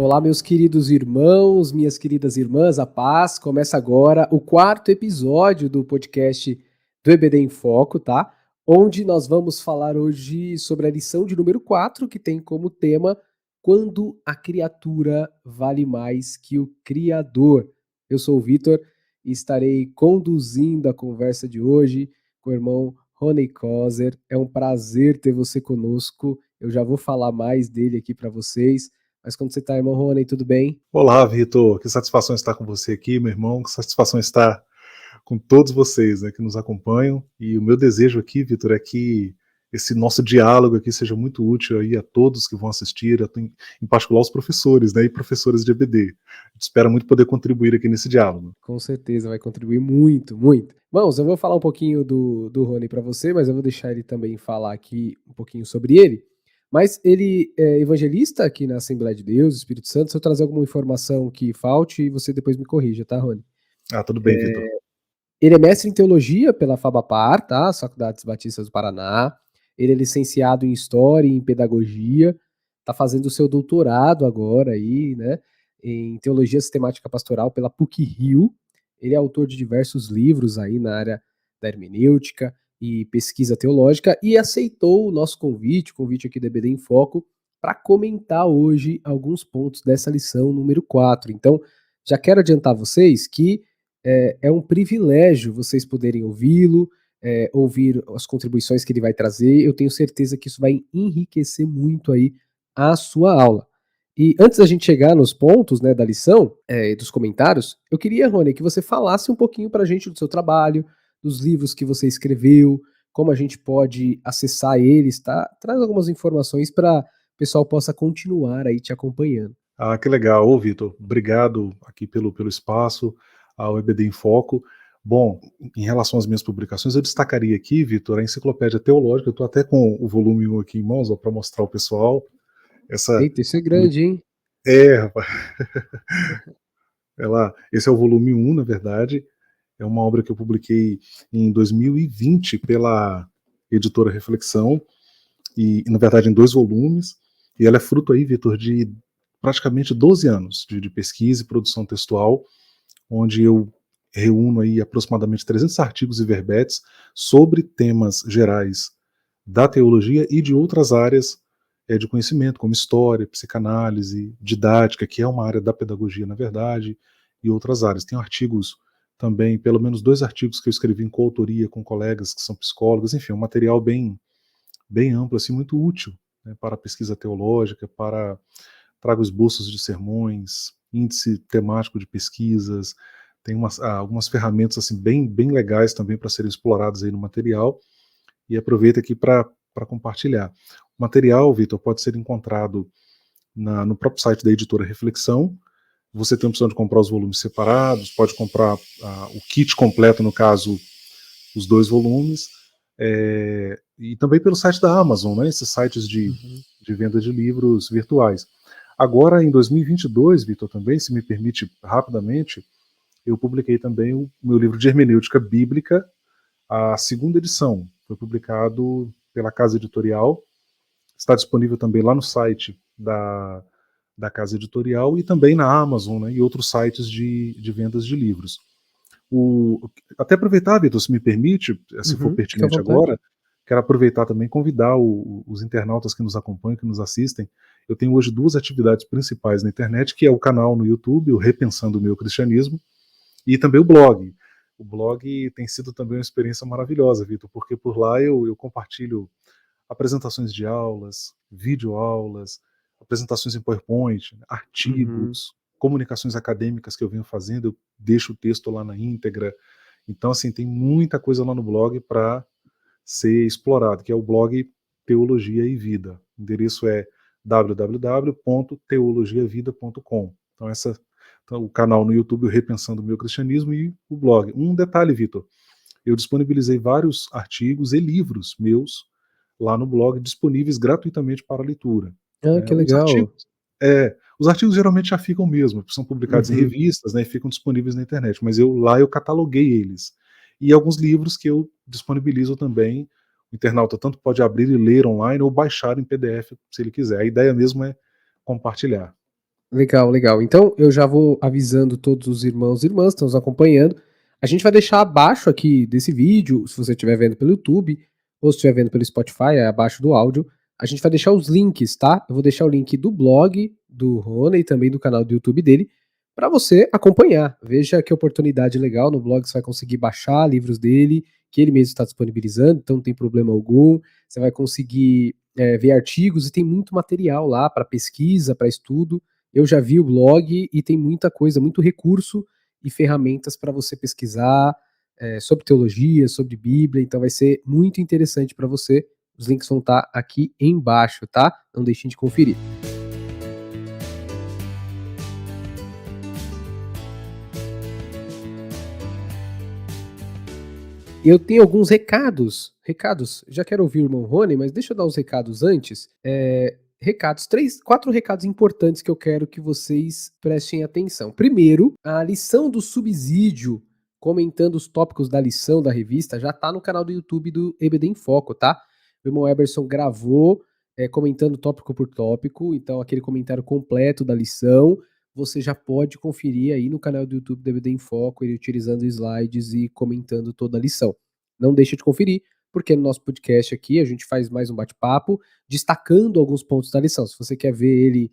Olá, meus queridos irmãos, minhas queridas irmãs, a paz. Começa agora o quarto episódio do podcast do EBD em Foco, tá? Onde nós vamos falar hoje sobre a lição de número 4, que tem como tema Quando a criatura vale mais que o Criador. Eu sou o Vitor e estarei conduzindo a conversa de hoje com o irmão Rony Kozer. É um prazer ter você conosco. Eu já vou falar mais dele aqui para vocês. Mas como você está, irmão Rony, tudo bem? Olá, Vitor. Que satisfação estar com você aqui, meu irmão. Que satisfação estar com todos vocês, né, que nos acompanham. E o meu desejo aqui, Vitor, é que esse nosso diálogo aqui seja muito útil aí a todos que vão assistir, em particular os professores, né, e professores de EBD. A gente espera muito poder contribuir aqui nesse diálogo. Com certeza vai contribuir muito, muito. Irmãos, eu vou falar um pouquinho do Rony para você, mas eu vou deixar ele também falar aqui um pouquinho sobre ele. Mas ele é evangelista aqui na Assembleia de Deus, Espírito Santo. Se eu trazer alguma informação que falte, você depois me corrija, tá, Rony? Ah, tudo bem, Vitor. Ele é mestre em teologia pela FABAPAR, tá? As Faculdades Batistas do Paraná. Ele é licenciado em História e em Pedagogia. Está fazendo o seu doutorado agora aí, né? Em Teologia Sistemática Pastoral pela PUC-Rio. Ele é autor de diversos livros aí na área da hermenêutica e pesquisa teológica e aceitou o nosso convite, o convite aqui do EBD em Foco, para comentar hoje alguns pontos dessa lição número 4. Então, já quero adiantar a vocês que é um privilégio vocês poderem ouvi-lo, ouvir as contribuições que ele vai trazer. Eu tenho certeza que isso vai enriquecer muito aí a sua aula. E antes da gente chegar nos pontos, né, da lição e dos comentários, eu queria, Rony, que você falasse um pouquinho para a gente do seu trabalho, dos livros que você escreveu, como a gente pode acessar eles, tá? Traz algumas informações para o pessoal possa continuar aí te acompanhando. Ah, que legal. Ô, Vitor, obrigado aqui pelo espaço, ao EBD em Foco. Bom, em relação às minhas publicações, eu destacaria aqui, Vitor, a Enciclopédia Teológica. Eu estou até com o volume 1 aqui em mãos para mostrar ao pessoal. Essa Eita, isso é grande, hein? rapaz. Esse é o volume 1, na verdade. É uma obra que eu publiquei em 2020 pela editora Reflexão, e na verdade em 2 volumes. E ela é fruto aí, Vitor, de praticamente 12 anos de pesquisa e produção textual, onde eu reúno aí aproximadamente 300 artigos e verbetes sobre temas gerais da teologia e de outras áreas de conhecimento, como história, psicanálise, didática, que é uma área da pedagogia, na verdade, e outras áreas. Tem artigos também, pelo menos 2 artigos que eu escrevi em coautoria com colegas que são psicólogos, enfim, um material bem amplo, assim, muito útil, né, para a pesquisa teológica, trago esboços de sermões, índice temático de pesquisas, tem algumas ferramentas assim bem legais também para serem exploradas aí no material, e aproveito aqui para compartilhar. O material, Vitor, pode ser encontrado no próprio site da editora Reflexão. Você tem a opção de comprar os volumes separados, pode comprar o kit completo, no caso, os 2 volumes, e também pelo site da Amazon, né, esses sites de venda de livros virtuais. Agora, em 2022, Vitor, também, se me permite rapidamente, eu publiquei também o meu livro de hermenêutica bíblica, a 2ª edição. Foi publicado pela Casa Editorial, está disponível também lá no site da Casa Editorial e também na Amazon, né, e outros sites de vendas de livros. Até aproveitar, Vitor, se me permite, se for Fica à pertinente vontade. agora, quero aproveitar também e convidar os internautas que nos acompanham, que nos assistem. Eu tenho hoje 2 atividades principais na internet, que é o canal no YouTube, o Repensando o Meu Cristianismo, e também o blog. O blog tem sido também uma experiência maravilhosa, Vitor, porque por lá eu compartilho apresentações de aulas, videoaulas, apresentações em PowerPoint, Uhum. artigos, comunicações acadêmicas que eu venho fazendo, eu deixo o texto lá na íntegra. Então, assim, tem muita coisa lá no blog para ser explorado, que é o blog Teologia e Vida. O endereço é www.teologiavida.com. Então, o canal no YouTube Repensando o Meu Cristianismo e o blog. Um detalhe, Vitor, eu disponibilizei vários artigos e livros meus lá no blog, disponíveis gratuitamente para leitura. Ah, Né? que legal. Os artigos geralmente já ficam mesmo, são publicados em Uhum. revistas, né, e ficam disponíveis na internet, mas eu cataloguei eles. E alguns livros que eu disponibilizo também, o internauta tanto pode abrir e ler online ou baixar em PDF se ele quiser. A ideia mesmo é compartilhar. Legal, legal. Então eu já vou avisando todos os irmãos e irmãs que estão nos acompanhando. A gente vai deixar abaixo aqui desse vídeo, se você estiver vendo pelo YouTube ou se estiver vendo pelo Spotify, é abaixo do áudio. A gente vai deixar os links, tá? Eu vou deixar o link do blog do Rony e também do canal do YouTube dele para você acompanhar. Veja que oportunidade legal. No blog você vai conseguir baixar livros dele, que ele mesmo está disponibilizando, então não tem problema algum. Você vai conseguir ver artigos e tem muito material lá para pesquisa, para estudo. Eu já vi o blog e tem muita coisa, muito recurso e ferramentas para você pesquisar sobre teologia, sobre Bíblia, então vai ser muito interessante para você. Os links vão estar aqui embaixo, tá? Não deixem de conferir. Eu tenho alguns recados. Recados, já quero ouvir o irmão Rony, mas deixa eu dar os recados antes. Recados, 4 recados importantes que eu quero que vocês prestem atenção. Primeiro, a lição do subsídio, comentando os tópicos da lição da revista, já tá no canal do YouTube do EBD em Foco, tá? O irmão Eberson gravou, comentando tópico por tópico, então aquele comentário completo da lição, você já pode conferir aí no canal do YouTube do EBD em Foco, ele utilizando slides e comentando toda a lição. Não deixa de conferir, porque no nosso podcast aqui a gente faz mais um bate-papo, destacando alguns pontos da lição. Se você quer ver ele,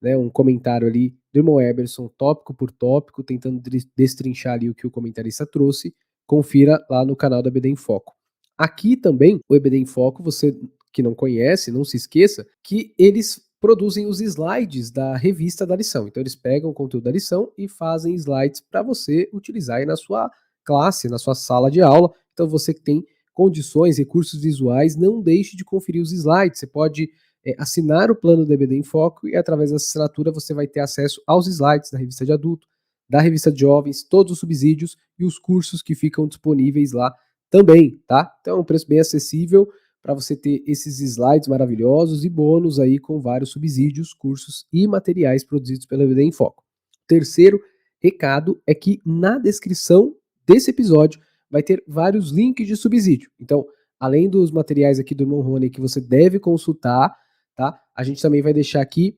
né, um comentário ali do irmão Eberson, tópico por tópico, tentando destrinchar ali o que o comentarista trouxe, confira lá no canal da EBD em Foco. Aqui também, o EBD em Foco, você que não conhece, não se esqueça que eles produzem os slides da revista da lição. Então eles pegam o conteúdo da lição e fazem slides para você utilizar aí na sua classe, na sua sala de aula. Então você que tem condições, recursos visuais, não deixe de conferir os slides. Você pode assinar o plano do EBD em Foco e através da assinatura você vai ter acesso aos slides da revista de adulto, da revista de jovens, todos os subsídios e os cursos que ficam disponíveis lá também, tá? Então é um preço bem acessível para você ter esses slides maravilhosos e bônus aí com vários subsídios, cursos e materiais produzidos pela EBD em Foco. Terceiro recado é que na descrição desse episódio vai ter vários links de subsídio. Então, além dos materiais aqui do irmão Rony que você deve consultar, tá? A gente também vai deixar aqui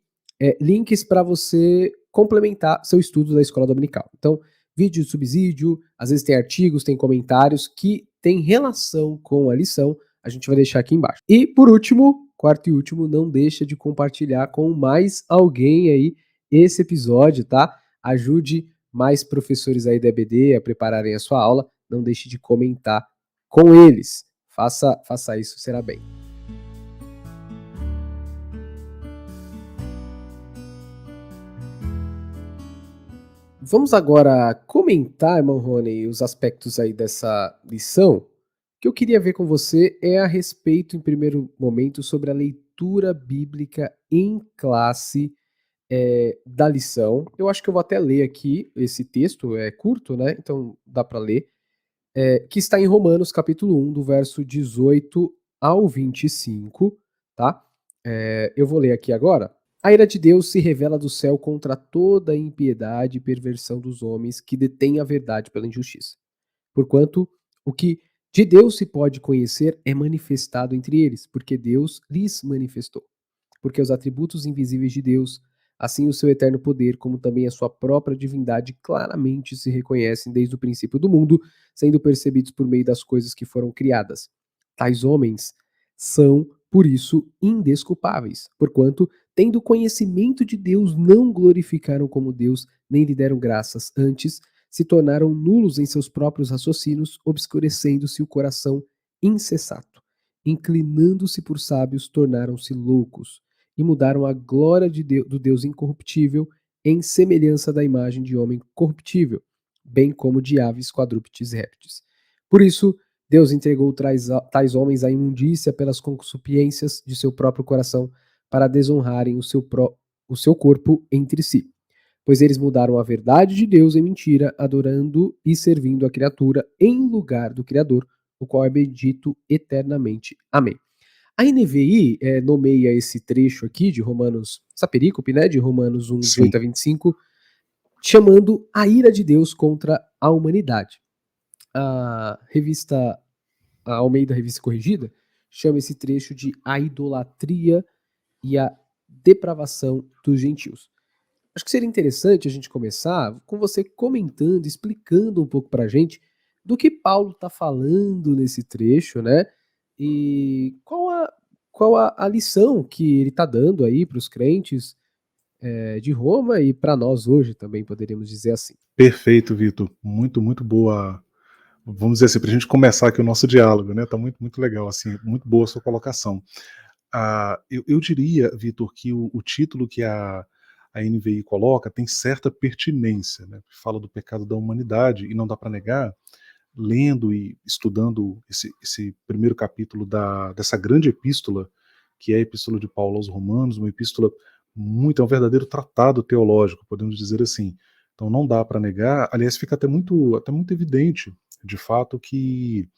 links para você complementar seu estudo da escola dominical. Então, vídeo de subsídio, às vezes tem artigos, tem comentários que tem relação com a lição, a gente vai deixar aqui embaixo. E por último, quarto e último, não deixa de compartilhar com mais alguém aí esse episódio, tá? Ajude mais professores aí da EBD a prepararem a sua aula, não deixe de comentar com eles. Faça isso, será bem. Vamos agora comentar, irmão Rony, os aspectos aí dessa lição. O que eu queria ver com você é a respeito, em primeiro momento, sobre a leitura bíblica em classe da lição. Eu acho que eu vou até ler aqui esse texto, é curto, né? Então dá para ler. Que está em Romanos, capítulo 1, do verso 18 ao 25, tá? Eu vou ler aqui agora. A ira de Deus se revela do céu contra toda a impiedade e perversão dos homens que detêm a verdade pela injustiça. Porquanto o que de Deus se pode conhecer é manifestado entre eles, porque Deus lhes manifestou. Porque os atributos invisíveis de Deus, assim o seu eterno poder, como também a sua própria divindade, claramente se reconhecem desde o princípio do mundo, sendo percebidos por meio das coisas que foram criadas. Tais homens são, por isso, indesculpáveis, porquanto, tendo conhecimento de Deus, não glorificaram como Deus, nem lhe deram graças, antes se tornaram nulos em seus próprios raciocínios, obscurecendo-se o coração insensato. Inclinando-se por sábios, tornaram-se loucos e mudaram a glória do Deus incorruptível em semelhança da imagem de homem corruptível, bem como de aves, quadrúpedes e répteis. Por isso, Deus entregou tais homens à imundícia pelas concupiscências de seu próprio coração, para desonrarem o seu corpo entre si. Pois eles mudaram a verdade de Deus em mentira, adorando e servindo a criatura em lugar do Criador, o qual é bendito eternamente. Amém. A NVI nomeia esse trecho aqui de Romanos, essa perícope, né, de Romanos 1, 18 a 25, chamando a ira de Deus contra a humanidade. A Almeida Revista Corrigida chama esse trecho de a idolatria e a depravação dos gentios. acho que seria interessante a gente começar com você comentando, explicando um pouco para a gente do que Paulo está falando nesse trecho, né? E qual a lição que ele está dando aí para os crentes de Roma e para nós hoje também, poderíamos dizer assim. Perfeito, Vitor. Muito, muito boa. Vamos dizer assim, para a gente começar aqui o nosso diálogo, né? Tá muito, muito legal, assim, muito boa a sua colocação. Eu diria, Vitor, que o título que a NVI coloca tem certa pertinência, né? Fala do pecado da humanidade e não dá para negar, lendo e estudando esse primeiro capítulo dessa grande epístola, que é a Epístola de Paulo aos Romanos, uma epístola muito, é um verdadeiro tratado teológico, podemos dizer assim. Então não dá para negar, aliás, fica até muito evidente, de fato, que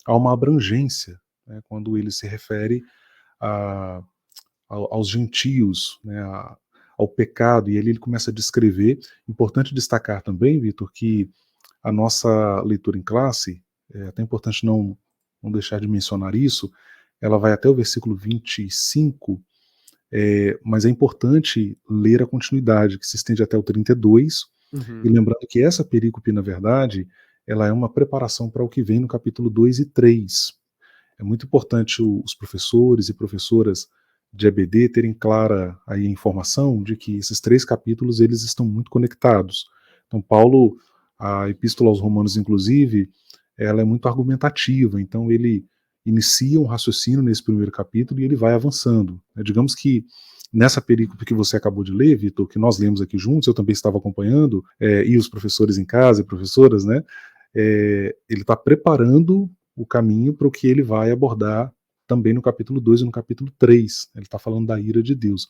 há uma abrangência, né, quando ele se refere a, aos gentios, né, ao pecado, e ali ele começa a descrever. Importante destacar também, Vitor, que a nossa leitura em classe, é até importante não deixar de mencionar isso, ela vai até o versículo 25, mas é importante ler a continuidade, que se estende até o 32, e Uhum. lembrando que essa perícope, na verdade, ela é uma preparação para o que vem no capítulo 2 e 3. É muito importante os professores e professoras de EBD terem clara aí a informação de que esses três capítulos eles estão muito conectados. Então Paulo, a Epístola aos Romanos, inclusive, ela é muito argumentativa. Então ele inicia um raciocínio nesse primeiro capítulo e ele vai avançando. Digamos que nessa perícope que você acabou de ler, Vitor, que nós lemos aqui juntos, eu também estava acompanhando, e os professores em casa e professoras, né? Ele está preparando o caminho para o que ele vai abordar também no capítulo 2 e no capítulo 3. Ele está falando da ira de Deus.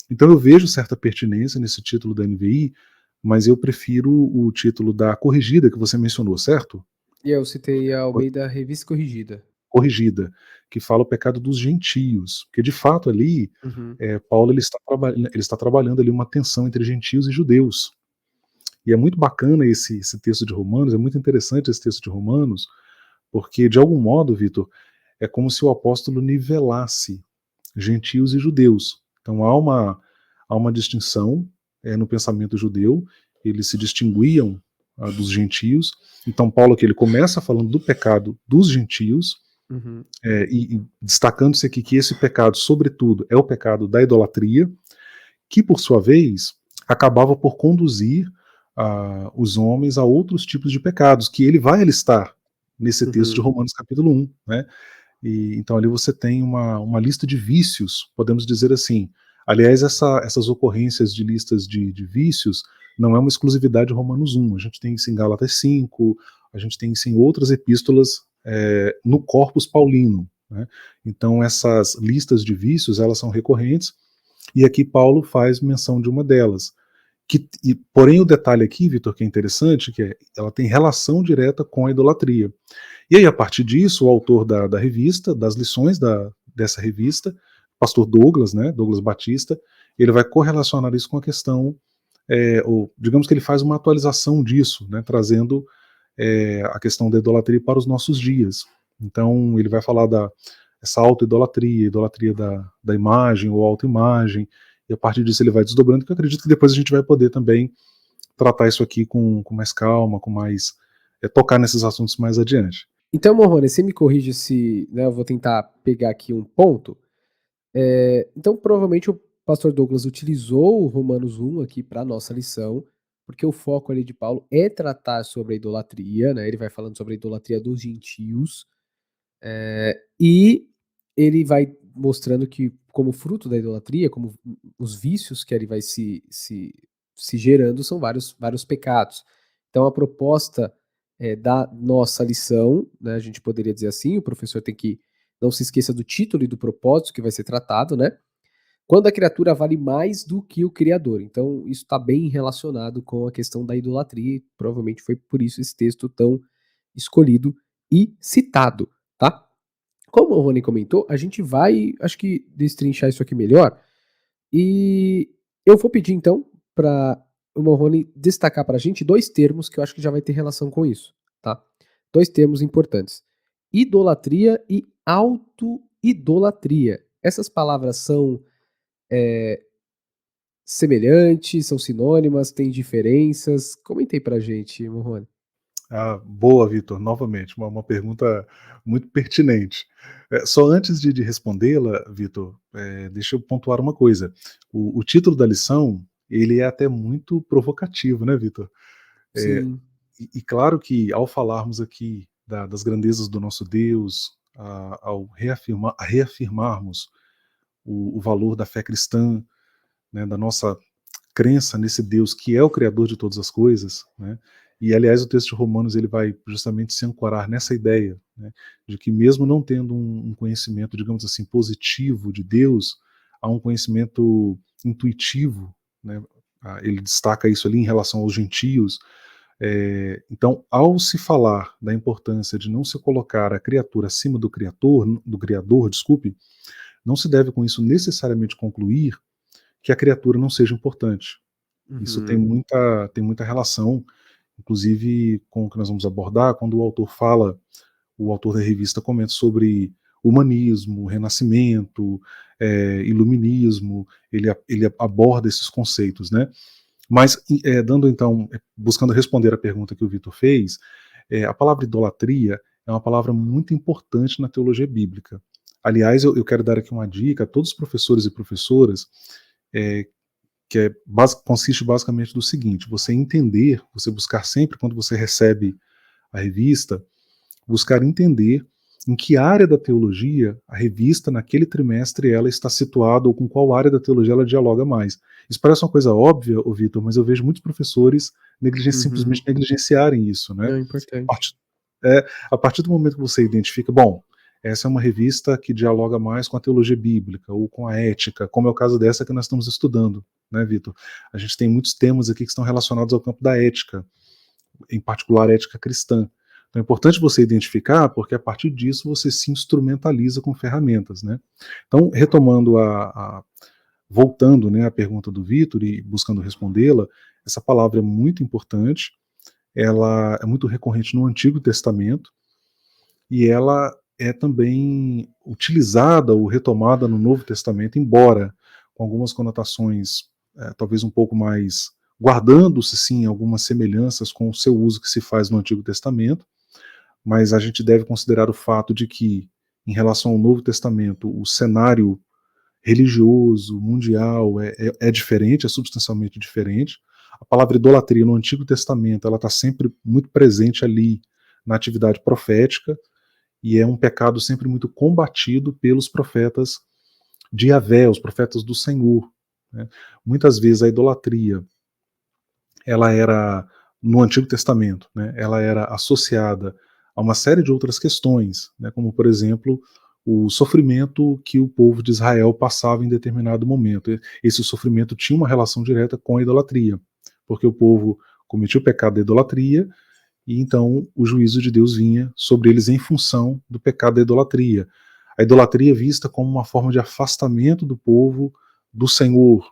Então eu vejo certa pertinência nesse título da NVI, mas eu prefiro o título da corrigida que você mencionou, certo? E eu citei a Almeida Revista Corrigida. Corrigida, que fala o pecado dos gentios, porque de fato ali Uhum. Paulo ele está trabalhando ali uma tensão entre gentios e judeus. E é muito bacana esse texto de Romanos, é muito interessante esse texto de Romanos, porque de algum modo, Vitor, é como se o apóstolo nivelasse gentios e judeus. Então há uma distinção no pensamento judeu, eles se distinguiam dos gentios. Então Paulo aqui ele começa falando do pecado dos gentios, Uhum. e destacando-se aqui que esse pecado, sobretudo, é o pecado da idolatria, que por sua vez acabava por conduzir os homens a outros tipos de pecados, que ele vai alistar nesse texto de Uhum. Romanos capítulo 1, né? E, então ali você tem uma lista de vícios, podemos dizer assim. Aliás, essas ocorrências de listas de vícios não é uma exclusividade de Romanos 1. A gente tem isso em Gálatas 5, a gente tem isso em outras epístolas no corpus paulino. Né? Então essas listas de vícios elas são recorrentes e aqui Paulo faz menção de uma delas. Porém o detalhe aqui, Vitor, que é interessante, que ela tem relação direta com a idolatria. E aí, a partir disso, o autor da revista, das lições dessa revista, pastor Douglas, né, Douglas Batista, ele vai correlacionar isso com a questão, ou digamos que ele faz uma atualização disso, né, trazendo a questão da idolatria para os nossos dias. Então, ele vai falar essa auto-idolatria, idolatria da imagem ou autoimagem, e a partir disso ele vai desdobrando, que eu acredito que depois a gente vai poder também tratar isso aqui com mais calma, com mais. Tocar nesses assuntos mais adiante. Então, Morrone, você me corrige se, né, eu vou tentar pegar aqui um ponto. Então, provavelmente o pastor Douglas utilizou o Romanos 1 aqui para nossa lição, porque o foco ali de Paulo é tratar sobre a idolatria, né? Ele vai falando sobre a idolatria dos gentios, e ele vai mostrando que, como fruto da idolatria, como os vícios que ele vai se gerando, são vários pecados. Então, a proposta da nossa lição, né, a gente poderia dizer assim, o professor tem que não se esqueça do título e do propósito que vai ser tratado, né? Quando a criatura vale mais do que o Criador. Então, isso está bem relacionado com a questão da idolatria, e provavelmente foi por isso esse texto tão escolhido e citado, tá? Como o Rony comentou, a gente vai, acho que, destrinchar isso aqui melhor. E eu vou pedir, então, para o Morrone destacar para a gente dois termos que eu acho que já vai ter relação com isso, tá? Dois termos importantes: idolatria e auto-idolatria. Essas palavras semelhantes, são sinônimas, têm diferenças? Comentei pra gente, Morrone. Ah, boa, Vitor. Novamente, uma pergunta muito pertinente. Só antes de respondê-la, Vitor, deixa eu pontuar uma coisa. O título da lição, ele é até muito provocativo, né, Vitor? Sim. E claro que ao falarmos aqui das grandezas do nosso Deus, ao reafirmarmos o valor da fé cristã, né, da nossa crença nesse Deus que é o criador de todas as coisas, né? E aliás o texto de Romanos ele vai justamente se ancorar nessa ideia, né, de que mesmo não tendo um conhecimento, digamos assim, positivo de Deus, há um conhecimento intuitivo, né? Ele destaca isso ali em relação aos gentios. Então, ao se falar da importância de não se colocar a criatura acima do Criador, desculpe, não se deve com isso necessariamente concluir que a criatura não seja importante. Isso Uhum. tem muita relação, inclusive com o que nós vamos abordar, quando o autor fala, o autor da revista comenta sobre humanismo, renascimento, iluminismo, ele aborda esses conceitos, né? Mas, dando então, buscando responder a pergunta que o Vitor fez, a palavra idolatria é uma palavra muito importante na teologia bíblica. Aliás, eu quero dar aqui uma dica a todos os professores e professoras, é, que consiste basicamente do seguinte: você entender, você buscar sempre, quando você recebe a revista, buscar entender em que área da teologia a revista, naquele trimestre, ela está situada, ou com qual área da teologia ela dialoga mais. Isso parece uma coisa óbvia, ô Vitor, mas eu vejo muitos professores Uhum. simplesmente negligenciarem isso, né? Não, é A importante. partir, a partir do momento que você identifica, bom, essa é uma revista que dialoga mais com a teologia bíblica ou com a ética, como é o caso dessa que nós estamos estudando, né, Vitor? A gente tem muitos temas aqui que estão relacionados ao campo da ética, em particular ética cristã. Então é importante você identificar, porque a partir disso você se instrumentaliza com ferramentas, né? Então, retomando voltando, né, à pergunta do Vitor e buscando respondê-la, essa palavra é muito importante, ela é muito recorrente no Antigo Testamento e ela é também utilizada ou retomada no Novo Testamento, embora com algumas conotações talvez um pouco mais, guardando-se sim algumas semelhanças com o seu uso que se faz no Antigo Testamento, mas a gente deve considerar o fato de que, em relação ao Novo Testamento, o cenário religioso, mundial, é diferente, é substancialmente diferente. A palavra idolatria no Antigo Testamento ela está sempre muito presente ali na atividade profética, e é um pecado sempre muito combatido pelos profetas de Yahvé, os profetas do Senhor, né? Muitas vezes a idolatria, ela era, no Antigo Testamento, né, ela era associada a uma série de outras questões, né, como por exemplo o sofrimento que o povo de Israel passava em determinado momento. Esse sofrimento tinha uma relação direta com a idolatria, porque o povo cometia o pecado da idolatria e então o juízo de Deus vinha sobre eles em função do pecado da idolatria. A idolatria é vista como uma forma de afastamento do povo do Senhor,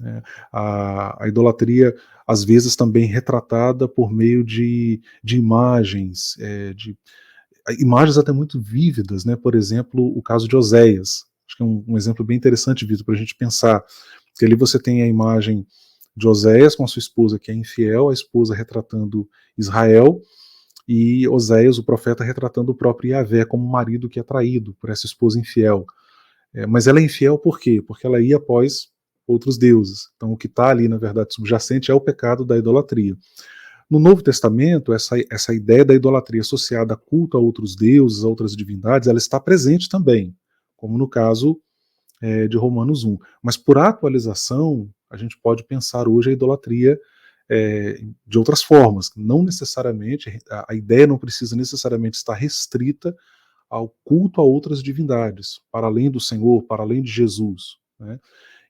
né? A idolatria, às vezes, também retratada por meio de imagens, imagens até muito vívidas, né? Por exemplo, o caso de Oséias. Acho que é um exemplo bem interessante, Vitor, para a gente pensar. Que ali você tem a imagem de Oséias com a sua esposa que é infiel, a esposa retratando Israel, e Oséias, o profeta, retratando o próprio Yahvé como um marido que é traído por essa esposa infiel. Mas ela é infiel por quê? Porque ela ia após outros deuses. Então o que está ali, na verdade, subjacente é o pecado da idolatria. No Novo Testamento, essa ideia da idolatria associada a culto a outros deuses, a outras divindades, ela está presente também, como no caso de Romanos 1. Mas por atualização, a gente pode pensar hoje a idolatria de outras formas. Não necessariamente, a ideia não precisa necessariamente estar restrita ao culto a outras divindades, para além do Senhor, para além de Jesus, né?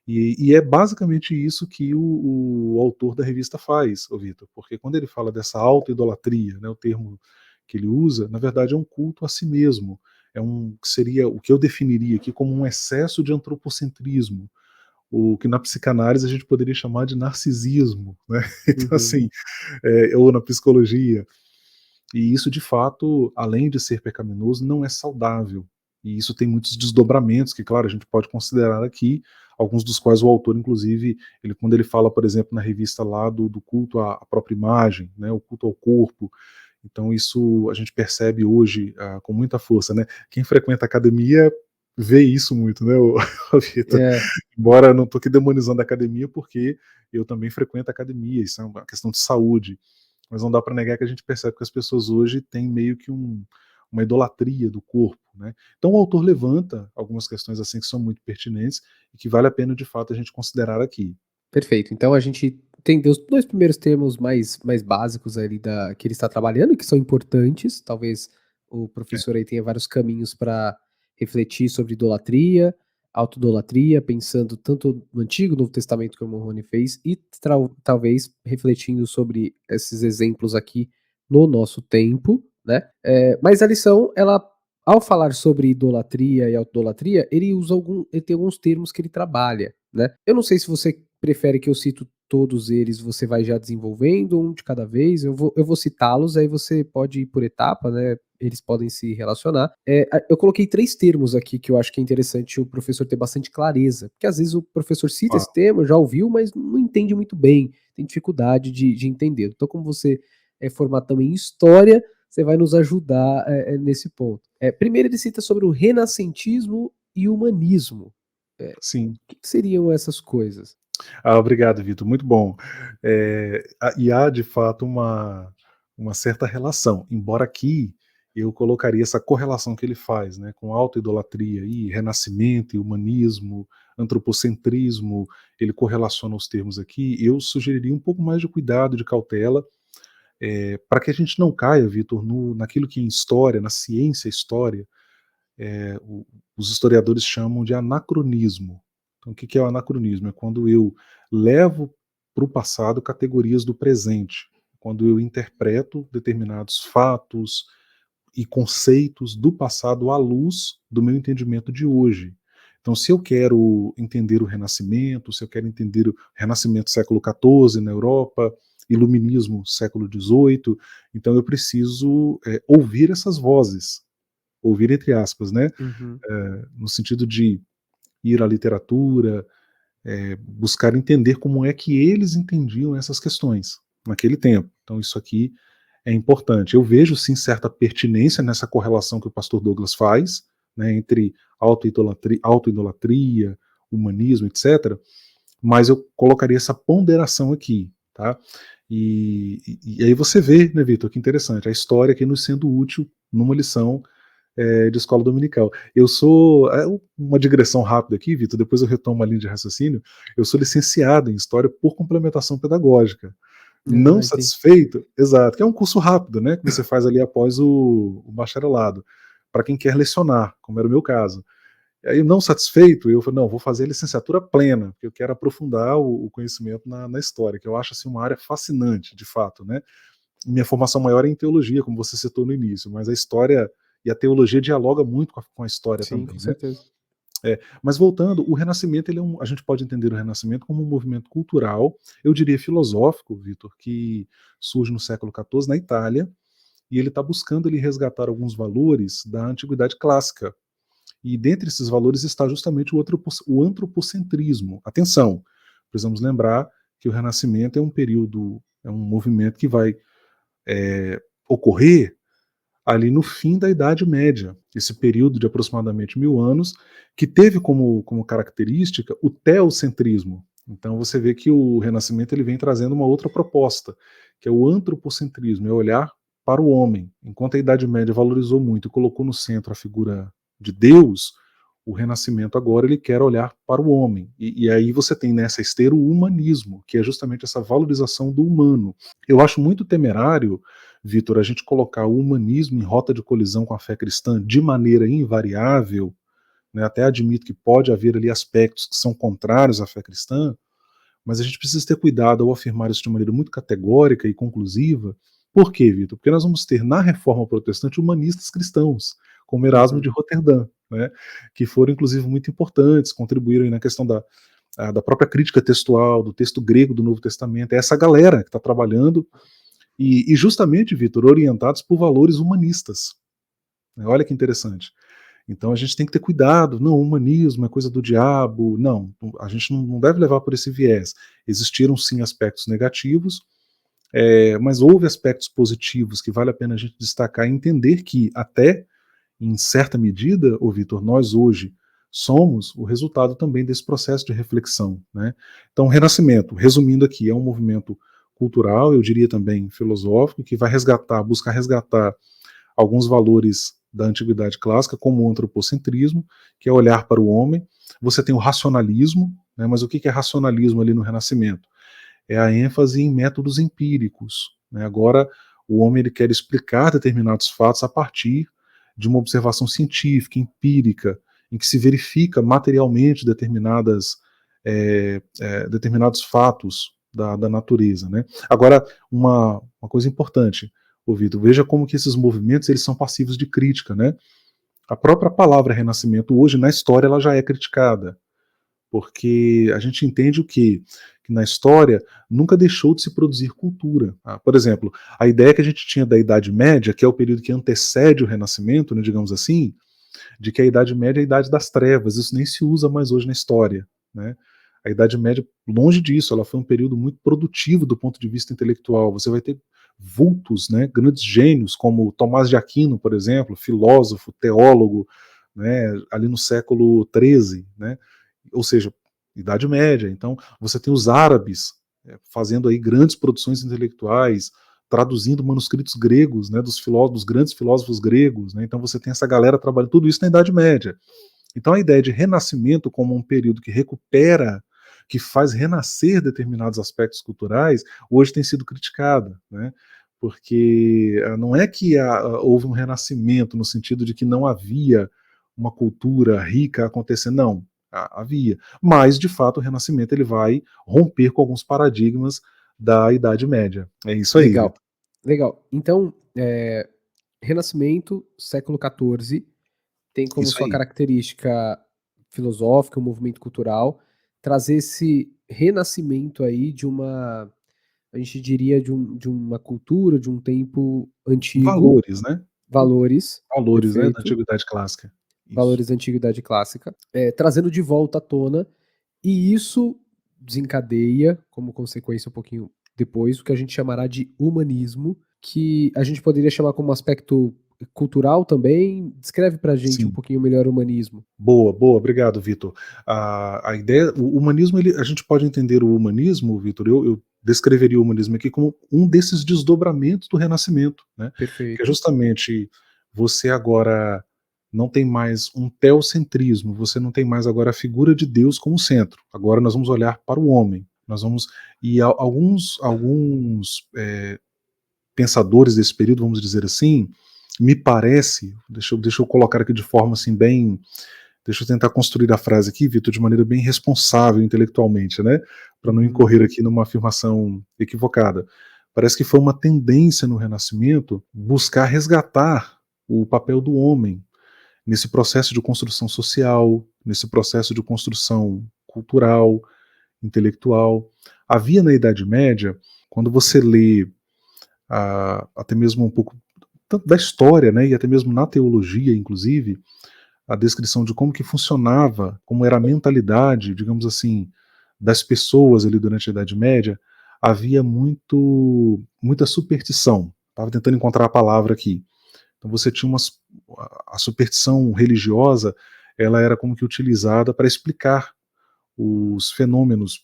E é basicamente isso que o autor da revista faz, ô Vitor, porque quando ele fala dessa auto-idolatria, né, o termo que ele usa, na verdade é um culto a si mesmo, seria o que eu definiria aqui como um excesso de antropocentrismo, o que na psicanálise a gente poderia chamar de narcisismo, né? Então Uhum. assim, ou na psicologia, e isso de fato, além de ser pecaminoso, não é saudável. E isso tem muitos desdobramentos que, claro, a gente pode considerar aqui, alguns dos quais o autor, inclusive, quando ele fala, por exemplo, na revista lá do culto à própria imagem, né, o culto ao corpo. Então isso a gente percebe hoje com muita força, né? Quem frequenta a academia vê isso muito, né, Vitor? É, Embora eu não estou aqui demonizando a academia, porque eu também frequento a academia, isso é uma questão de saúde. Mas não dá para negar que a gente percebe que as pessoas hoje têm meio que uma idolatria do corpo, né? Então o autor levanta algumas questões assim que são muito pertinentes e que vale a pena de fato a gente considerar aqui. perfeito. Então a gente entendeu os 2 primeiros termos mais básicos ali da que ele está trabalhando e que são importantes, talvez o É, professor aí tenha vários caminhos para refletir sobre idolatria, autoidolatria, pensando tanto no Antigo, Novo Testamento como o Rony fez e talvez refletindo sobre esses exemplos aqui no nosso tempo, né. Mas a lição ela ao falar sobre idolatria e autoidolatria, ele tem alguns termos que ele trabalha, né. Eu não sei se você prefere que eu cito todos eles, você vai já desenvolvendo um de cada vez? Eu vou citá-los, aí você pode ir por etapa, né, eles podem se relacionar. Eu coloquei 3 termos aqui que eu acho que é interessante o professor ter bastante clareza, porque às vezes o professor cita esse claro. termo, já ouviu, mas não entende muito bem, tem dificuldade de entender. Então como você é formado também em história, você vai nos ajudar, nesse ponto. Primeiro ele cita sobre o renascentismo e o humanismo. Sim. O que que seriam essas coisas? Obrigado, Vitor, muito bom. E há de fato uma certa relação, embora aqui eu colocaria essa correlação que ele faz, né, com autoidolatria e renascimento e humanismo, antropocentrismo, ele correlaciona os termos aqui. Eu sugeriria um pouco mais de cuidado, de cautela, para que a gente não caia, Vitor, naquilo que em história, na ciência história, os historiadores chamam de anacronismo. Então, o que é o anacronismo? É quando eu levo para o passado categorias do presente, quando eu interpreto determinados fatos e conceitos do passado à luz do meu entendimento de hoje. Então, se eu quero entender o Renascimento, se eu quero entender o Renascimento século XIV na Europa, Iluminismo século XVIII, então eu preciso ouvir essas vozes, ouvir entre aspas, né? Uhum. No sentido de ir à literatura, buscar entender como é que eles entendiam essas questões naquele tempo. Então isso aqui é importante. Eu vejo sim certa pertinência nessa correlação que o pastor Douglas faz, né, entre autoidolatria, humanismo, etc. Mas eu colocaria essa ponderação aqui, tá? E aí você vê, né, Vitor, que interessante, a história aqui nos sendo útil numa lição de escola dominical. Eu sou, uma digressão rápida aqui, Vitor, depois eu retomo a linha de raciocínio, eu sou licenciado em História por complementação pedagógica. Não Ah, entendi. satisfeito, exato, que é um curso rápido, né, que você faz ali após o bacharelado, para quem quer lecionar, como era o meu caso. E aí, não satisfeito, eu falei, não, vou fazer a licenciatura plena, porque eu quero aprofundar o conhecimento na história, que eu acho assim, uma área fascinante, de fato, né. Minha formação maior é em teologia, como você citou no início, mas a história e a teologia dialoga muito com a história Sim, com também, né? certeza. Mas voltando, o Renascimento, a gente pode entender o Renascimento como um movimento cultural, eu diria filosófico, Vitor, que surge no século XIV na Itália, e ele está buscando ali resgatar alguns valores da antiguidade clássica. E dentre esses valores está justamente o antropocentrismo. Atenção, precisamos lembrar que o Renascimento é um período, é um movimento que vai ocorrer ali no fim da Idade Média, esse período de aproximadamente 1000 anos, que teve como característica o teocentrismo. Então você vê que o Renascimento ele vem trazendo uma outra proposta, que é o antropocentrismo, é olhar para o homem. Enquanto a Idade Média valorizou muito e colocou no centro a figura de Deus, o Renascimento agora ele quer olhar para o homem. E aí você tem nessa esteira o humanismo, que é justamente essa valorização do humano. Eu acho muito temerário, Vitor, a gente colocar o humanismo em rota de colisão com a fé cristã de maneira invariável, né, até admito que pode haver ali aspectos que são contrários à fé cristã, mas a gente precisa ter cuidado ao afirmar isso de maneira muito categórica e conclusiva. Por quê, Vitor? Porque nós vamos ter na Reforma Protestante humanistas cristãos, como Erasmo Uhum. de Roterdã, né, que foram inclusive muito importantes, contribuíram na questão da própria crítica textual, do texto grego do Novo Testamento. É essa galera que está trabalhando e justamente, Vitor, orientados por valores humanistas. Olha que interessante. Então a gente tem que ter cuidado, não, o humanismo é coisa do diabo, não, a gente não deve levar por esse viés. Existiram sim aspectos negativos, mas houve aspectos positivos que vale a pena a gente destacar e entender que até em certa medida, ô Vitor, nós hoje somos o resultado também desse processo de reflexão, né? Então, o Renascimento, resumindo aqui, é um movimento cultural, eu diria também filosófico, que vai buscar resgatar alguns valores da antiguidade clássica, como o antropocentrismo, que é olhar para o homem. Você tem o racionalismo, né? Mas o que é racionalismo ali no Renascimento? É a ênfase em métodos empíricos, né? Agora, o homem ele quer explicar determinados fatos a partir de uma observação científica, empírica, em que se verifica materialmente determinados fatos da natureza, né? Agora, uma coisa importante, Vitor, veja como que esses movimentos eles são passivos de crítica, né? A própria palavra renascimento hoje na história ela já é criticada, porque a gente entende o quê? Que na história nunca deixou de se produzir cultura. Por exemplo, a ideia que a gente tinha da Idade Média, que é o período que antecede o Renascimento, né, digamos assim, de que a Idade Média é a Idade das Trevas, isso nem se usa mais hoje na história, né? A Idade Média, longe disso, ela foi um período muito produtivo do ponto de vista intelectual. Você vai ter vultos, né, grandes gênios, como Tomás de Aquino, por exemplo, filósofo, teólogo, né, ali no século XIII, né? Ou seja, Idade Média. Então, você tem os árabes fazendo aí grandes produções intelectuais, traduzindo manuscritos gregos, né, dos grandes filósofos gregos. Né, então, você tem essa galera trabalhando tudo isso na Idade Média. Então, a ideia de renascimento como um período que recupera, que faz renascer determinados aspectos culturais, hoje tem sido criticada, né? Porque não é que houve um renascimento no sentido de que não havia uma cultura rica acontecendo, não, havia. Mas, de fato, o renascimento ele vai romper com alguns paradigmas da Idade Média. É isso aí, Legal, Vitor. legal. Então, Renascimento, século XIV, tem como Isso sua aí. característica filosófica, um movimento cultural, trazer esse renascimento aí de uma, a gente diria, de uma cultura, de um tempo antigo, Valores, né? valores, Valores, né, da perfeito, Antiguidade Clássica. Isso. valores da antiguidade clássica, trazendo de volta à tona, e isso desencadeia, como consequência um pouquinho depois, o que a gente chamará de humanismo, que a gente poderia chamar como aspecto cultural também. Descreve pra gente um Sim. pouquinho melhor o humanismo. Boa, boa, obrigado, Vitor. A ideia, o humanismo, a gente pode entender o humanismo, Vitor, eu descreveria o humanismo aqui como um desses desdobramentos do Renascimento, né? Que é Perfeito. justamente você agora não tem mais um teocentrismo, você não tem mais agora a figura de Deus como centro. Agora nós vamos olhar para o homem. Nós vamos e alguns pensadores desse período, vamos dizer assim, me parece, deixa eu colocar aqui de forma assim bem. Deixa eu tentar construir a frase aqui, Vitor, de maneira bem responsável intelectualmente, né? Para não Uhum. incorrer aqui numa afirmação equivocada. Parece que foi uma tendência no Renascimento buscar resgatar o papel do homem nesse processo de construção social, nesse processo de construção cultural, intelectual. Havia na Idade Média, quando você lê até mesmo um pouco tanto da história, né, e até mesmo na teologia, inclusive, a descrição de como que funcionava, como era a mentalidade, digamos assim, das pessoas ali durante a Idade Média, havia muita superstição. Estava tentando encontrar a palavra aqui. Então você tinha a superstição religiosa, ela era como que utilizada para explicar os fenômenos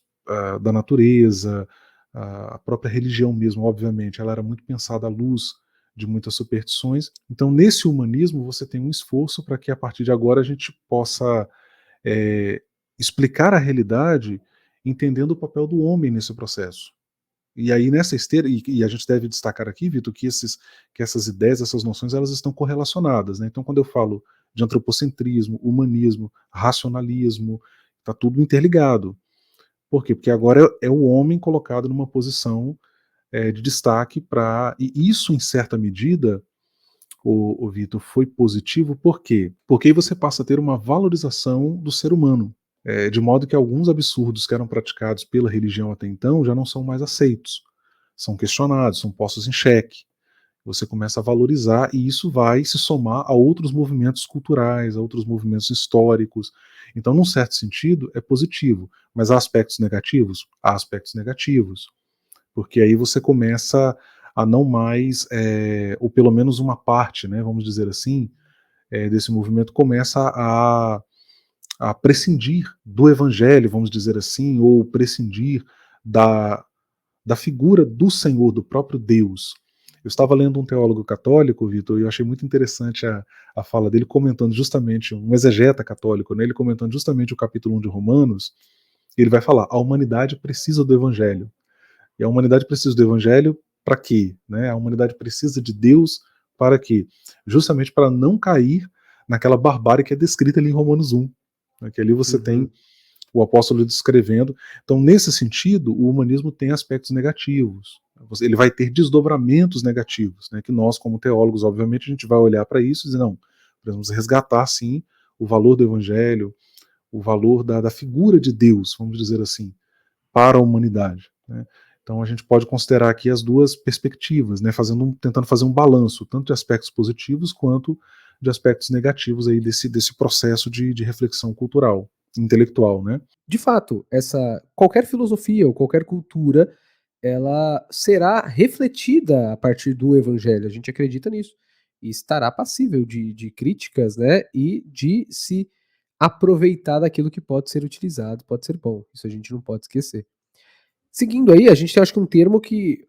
da natureza, a própria religião mesmo, obviamente, ela era muito pensada à luz de muitas superstições. Então, nesse humanismo, você tem um esforço para que a partir de agora a gente possa é, explicar a realidade entendendo o papel do homem nesse processo. E aí nessa esteira, e a gente deve destacar aqui, Vitor, que essas ideias, essas noções, elas estão correlacionadas, né? Então, quando eu falo de antropocentrismo, humanismo, racionalismo, está tudo interligado. Por quê? Porque agora é o homem colocado numa posição de destaque para. E isso, em certa medida, o Vitor, foi positivo, por quê? Porque aí você passa a ter uma valorização do ser humano. De modo que alguns absurdos que eram praticados pela religião até então já não são mais aceitos. São questionados, são postos em xeque. Você começa a valorizar e isso vai se somar a outros movimentos culturais, a outros movimentos históricos. Então, num certo sentido, é positivo. Mas há aspectos negativos? Há aspectos negativos. Porque aí você começa a não mais, ou pelo menos uma parte, né, vamos dizer assim, desse movimento começa a prescindir do evangelho, vamos dizer assim, ou prescindir da, da figura do Senhor, do próprio Deus. Eu estava lendo um teólogo católico, Vitor, e eu achei muito interessante a fala dele comentando justamente, um exegeta católico, né, ele comentando justamente o capítulo 1 de Romanos, e ele vai falar, a humanidade precisa do evangelho. E a humanidade precisa do evangelho para quê? Né? A humanidade precisa de Deus para quê? Justamente para não cair naquela barbárie que é descrita ali em Romanos 1. Né? Que ali você tem Uhum. o apóstolo descrevendo. Então, nesse sentido, o humanismo tem aspectos negativos. Ele vai ter desdobramentos negativos, né? Que nós, como teólogos, obviamente, a gente vai olhar para isso e dizer, não, precisamos resgatar, sim, o valor do evangelho, o valor da figura de Deus, vamos dizer assim, para a humanidade. Né? Então a gente pode considerar aqui as duas perspectivas, né, tentando fazer um balanço, tanto de aspectos positivos quanto de aspectos negativos aí desse processo de reflexão cultural, intelectual, né? De fato, qualquer filosofia ou qualquer cultura, ela será refletida a partir do evangelho, a gente acredita nisso, e estará passível de críticas, né, e de se aproveitar daquilo que pode ser utilizado, pode ser bom, isso a gente não pode esquecer. Seguindo aí, a gente tem acho que um termo que,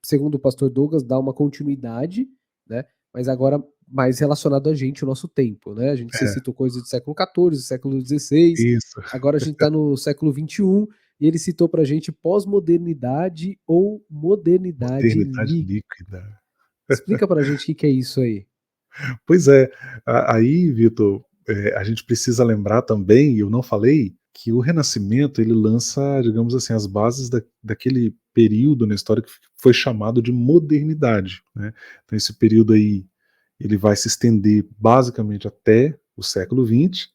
segundo o pastor Douglas, dá uma continuidade, né, mas agora mais relacionado a gente, o nosso tempo, né, você É, citou coisas do século XIV, século XVI, isso, agora a gente está no século XXI, e ele citou para a gente pós-modernidade ou modernidade modernidade líquida. líquida. Explica para a gente o que que é isso aí. Pois é, aí, Vitor, a gente precisa lembrar também, e eu não falei, que o Renascimento ele lança, digamos assim, as bases daquele período na história que foi chamado de modernidade. Né? Então esse período aí ele vai se estender basicamente até o século XX,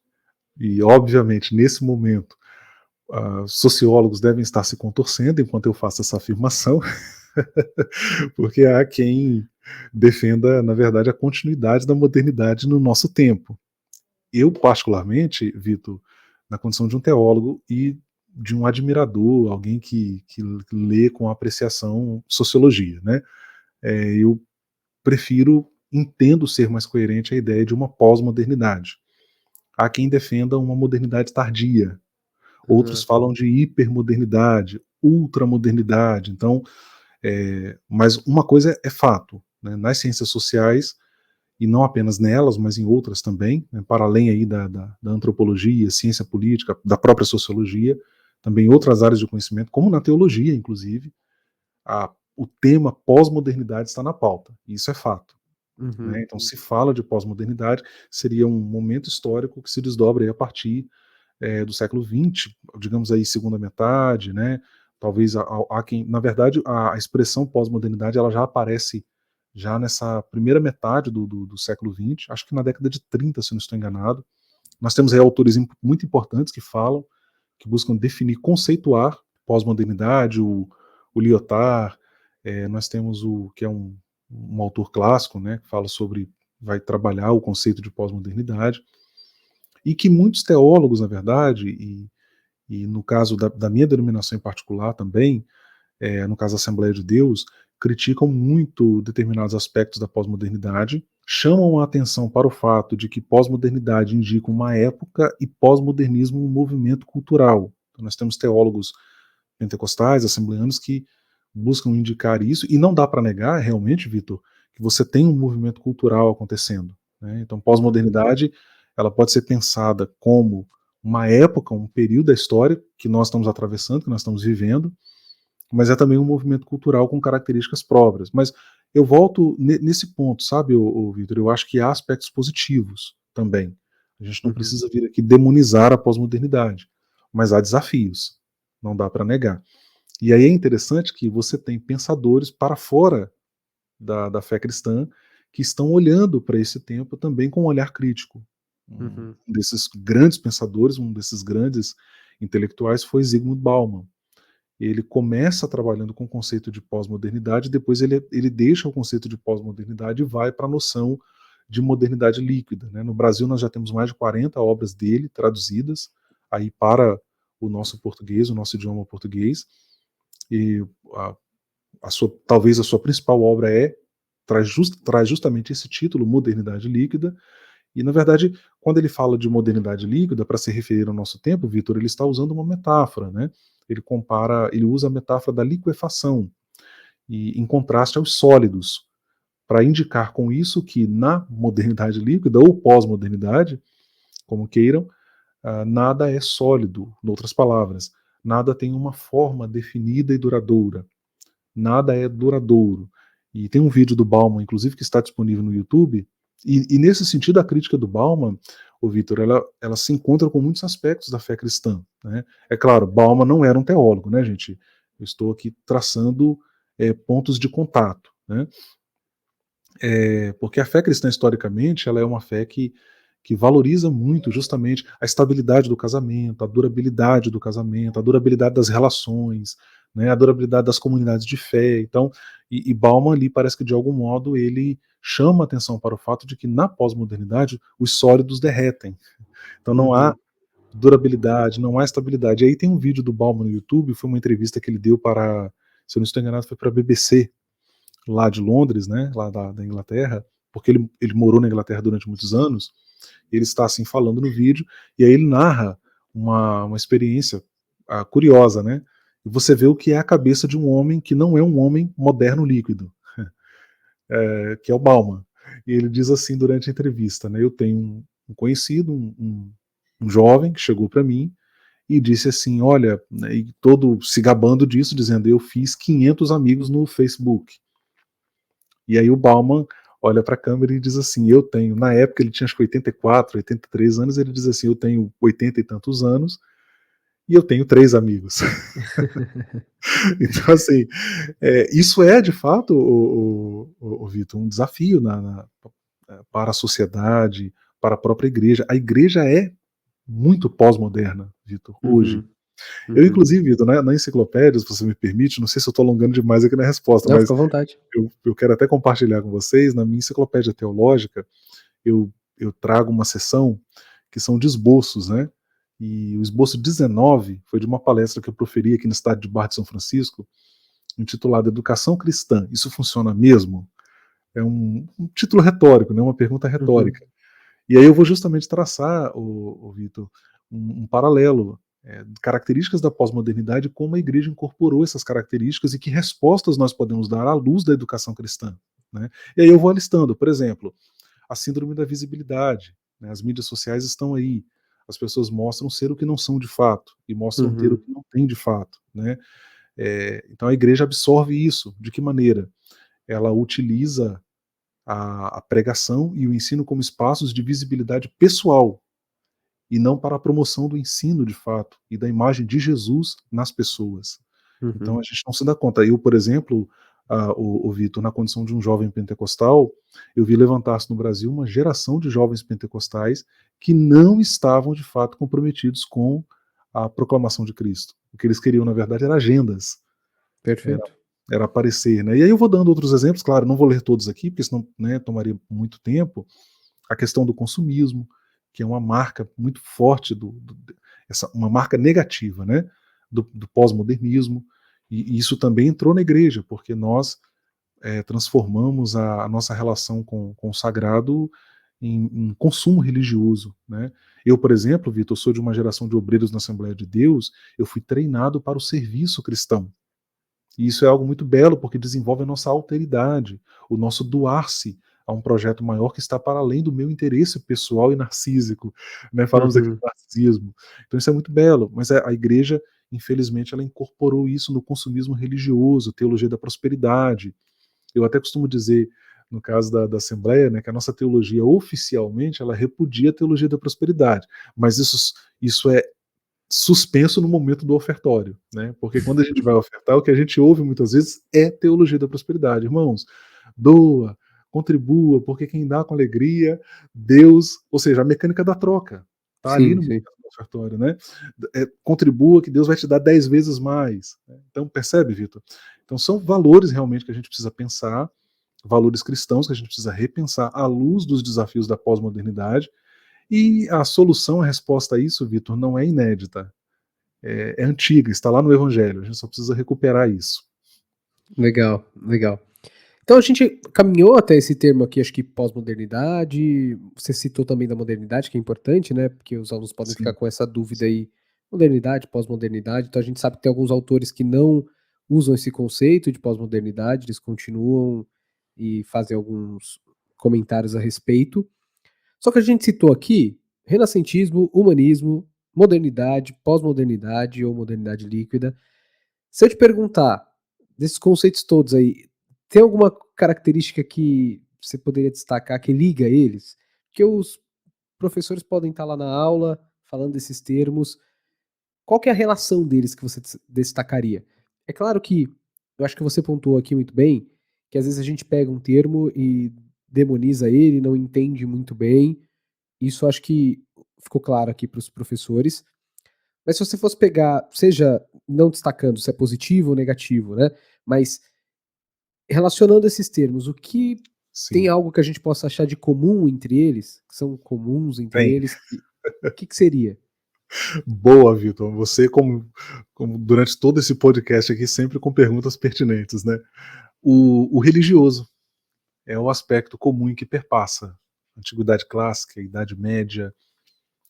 e obviamente nesse momento sociólogos devem estar se contorcendo enquanto eu faço essa afirmação, porque há quem defenda, na verdade, a continuidade da modernidade no nosso tempo. Eu, particularmente, Vitor, na condição de um teólogo e de um admirador, alguém que lê com apreciação sociologia, né? Eu prefiro, entendo ser mais coerente a ideia de uma pós-modernidade. Há quem defenda uma modernidade tardia, outros Uhum, falam de hipermodernidade, ultramodernidade. Então, mas uma coisa é fato, né? Nas ciências sociais e não apenas nelas, mas em outras também, né, para além aí da antropologia, ciência política, da própria sociologia, também outras áreas de conhecimento, como na teologia, inclusive, o tema pós-modernidade está na pauta, e isso é fato. uhum, Né? Então, se fala de pós-modernidade, seria um momento histórico que se desdobra aí a partir do século XX, digamos aí, segunda metade, né? Talvez há quem, na verdade, a expressão pós-modernidade ela já aparece já nessa primeira metade do século XX, acho que na década de 30, se não estou enganado. Nós temos aí autores muito importantes que falam, que buscam definir, conceituar pós-modernidade, o Lyotard, nós temos o que é um autor clássico, né, que fala sobre, vai trabalhar o conceito de pós-modernidade, e que muitos teólogos, na verdade, e no caso da minha denominação em particular também, no caso da Assembleia de Deus, criticam muito determinados aspectos da pós-modernidade, chamam a atenção para o fato de que pós-modernidade indica uma época e pós-modernismo um movimento cultural. Então, nós temos teólogos pentecostais, assembleanos que buscam indicar isso, e não dá para negar, realmente, Vitor, que você tem um movimento cultural acontecendo. Né? Então, uhum, pós-modernidade ela pode ser pensada como uma época, um período da história que nós estamos atravessando, que nós estamos vivendo, mas é também um movimento cultural com características próprias. Mas eu volto nesse ponto, sabe, Vitor? Eu acho que há aspectos positivos também. A gente não uhum. precisa vir aqui demonizar a pós-modernidade, mas há desafios, não dá para negar. E aí é interessante que você tem pensadores para fora da fé cristã que estão olhando para esse tempo também com um olhar crítico. Um Uhum. desses grandes pensadores, um desses grandes intelectuais foi Zygmunt Bauman, ele começa trabalhando com o conceito de pós-modernidade, depois ele deixa o conceito de pós-modernidade e vai para a noção de modernidade líquida, né? No Brasil nós já temos mais de 40 obras dele traduzidas aí para o nosso português, o nosso idioma português, e talvez a sua principal obra traz justamente esse título, Modernidade Líquida. E, na verdade, quando ele fala de modernidade líquida, para se referir ao nosso tempo, Vitor, ele está usando uma metáfora, né? Ele usa a metáfora da liquefação, e em contraste aos sólidos, para indicar com isso que na modernidade líquida, ou pós-modernidade, como queiram, nada é sólido, em outras palavras, nada tem uma forma definida e duradoura, nada é duradouro. E tem um vídeo do Bauman, inclusive, que está disponível no YouTube, e nesse sentido a crítica do Bauman, o Vitor, ela se encontra com muitos aspectos da fé cristã, né? É claro, Bauman não era um teólogo, né, gente? Eu estou aqui traçando pontos de contato, né? Porque a fé cristã, historicamente, ela é uma fé que valoriza muito justamente a estabilidade do casamento, a durabilidade do casamento, a durabilidade das relações, né, a durabilidade das comunidades de fé. Então, e Bauman ali parece que de algum modo ele chama atenção para o fato de que na pós-modernidade os sólidos derretem. Então não há durabilidade, não há estabilidade. E aí tem um vídeo do Bauman no YouTube, foi uma entrevista que ele deu para, se eu não estou enganado, foi para a BBC, lá de Londres, né, lá da Inglaterra, porque ele morou na Inglaterra durante muitos anos. Ele está assim falando no vídeo, e aí ele narra uma experiência curiosa, né? E você vê o que é a cabeça de um homem que não é um homem moderno líquido, que é o Bauman. E ele diz assim durante a entrevista, né? Eu tenho um conhecido, um jovem que chegou para mim e disse assim, olha, né, e todo se gabando disso, dizendo, eu fiz 500 amigos no Facebook. E aí o Bauman olha para a câmera e diz assim, eu tenho, na época ele tinha acho que 84, 83 anos, ele diz assim, eu tenho 80 e tantos anos e eu tenho 3 amigos. Então assim, isso é de fato, o Vitor, um desafio para a sociedade, para a própria igreja. A igreja é muito pós-moderna, Vitor, hoje. Uhum, Eu, uhum. inclusive, Vitor, na enciclopédia, se você me permite, não sei se eu estou alongando demais aqui na resposta, Não, mas fica à vontade. eu quero até compartilhar com vocês, na minha enciclopédia teológica, eu trago uma seção que são de esboços, né? E o esboço 19 foi de uma palestra que eu proferi aqui no estado de Barra de São Francisco, intitulada Educação Cristã, isso funciona mesmo? É um título retórico, né? Uma pergunta Uhum, retórica. E aí eu vou justamente traçar, o Vitor, um paralelo, características da pós-modernidade, como a igreja incorporou essas características e que respostas nós podemos dar à luz da educação cristã, né? E aí eu vou alistando, por exemplo, a síndrome da visibilidade, né? As mídias sociais estão aí, as pessoas mostram ser o que não são de fato e mostram ter o uhum, que não tem de fato, né? Então a igreja absorve isso. De que maneira? Ela utiliza a pregação e o ensino como espaços de visibilidade pessoal e não para a promoção do ensino de fato e da imagem de Jesus nas pessoas. Então uhum. a gente não se dá conta. Eu, por exemplo, o Vitor, na condição de um jovem pentecostal, eu vi levantar-se no Brasil uma geração de jovens pentecostais que não estavam de fato comprometidos com a proclamação de Cristo. O que eles queriam, na verdade, era agendas, era, Perfeito. era aparecer, né? E aí eu vou dando outros exemplos, claro, não vou ler todos aqui, porque senão, né, tomaria muito tempo. A questão do consumismo, que é uma marca muito forte uma marca negativa, né, do pós-modernismo, e isso também entrou na igreja, porque nós transformamos a nossa relação com o sagrado em consumo religioso, né? Eu, por exemplo, Vitor, sou de uma geração de obreiros na Assembleia de Deus, eu fui treinado para o serviço cristão. E isso é algo muito belo, porque desenvolve a nossa alteridade, o nosso doar-se a um projeto maior que está para além do meu interesse pessoal e narcísico, né? Falamos aqui de Uhum, narcisismo. Então isso é muito belo, mas a igreja, infelizmente, ela incorporou isso no consumismo religioso, teologia da prosperidade. Eu até costumo dizer, no caso da Assembleia, né, que a nossa teologia oficialmente ela repudia a teologia da prosperidade, mas isso é suspenso no momento do ofertório, né? Porque quando a gente vai ofertar, o que a gente ouve muitas vezes é teologia da prosperidade. Irmãos, doa, contribua, porque quem dá com alegria, Deus, ou seja, a mecânica da troca, tá ali sim, no meio sim. das ofertório, né? Contribua que Deus vai te dar 10 vezes mais. Então, percebe, Vitor? Então, são valores realmente que a gente precisa pensar, valores cristãos que a gente precisa repensar à luz dos desafios da pós-modernidade. E a solução, a resposta a isso, Vitor, não é inédita. É antiga, está lá no Evangelho. A gente só precisa recuperar isso. Legal, legal. Então a gente caminhou até esse termo aqui, acho que pós-modernidade. Você citou também da modernidade, que é importante, né? Porque os alunos podem ficar Sim. com essa dúvida aí, modernidade, pós-modernidade. Então a gente sabe que tem alguns autores que não usam esse conceito de pós-modernidade, eles continuam e fazem alguns comentários a respeito. Só que a gente citou aqui renascentismo, humanismo, modernidade, pós-modernidade ou modernidade líquida. Se eu te perguntar, desses conceitos todos aí, tem alguma característica que você poderia destacar que liga eles? Porque os professores podem estar lá na aula falando desses termos. Qual que é a relação deles que você destacaria? É claro que eu acho que você pontuou aqui muito bem que às vezes a gente pega um termo e demoniza ele, não entende muito bem. Isso acho que ficou claro aqui para os professores. Mas se você fosse pegar, seja não destacando se é positivo ou negativo, né? Mas relacionando esses termos, o que tem Sim. algo que a gente possa achar de comum entre eles, que são comuns entre Tem. eles, o que seria? Boa, Vitor. Você, como durante todo esse podcast aqui, sempre com perguntas pertinentes, né? O religioso é o aspecto comum em que perpassa a Antiguidade Clássica, a Idade Média.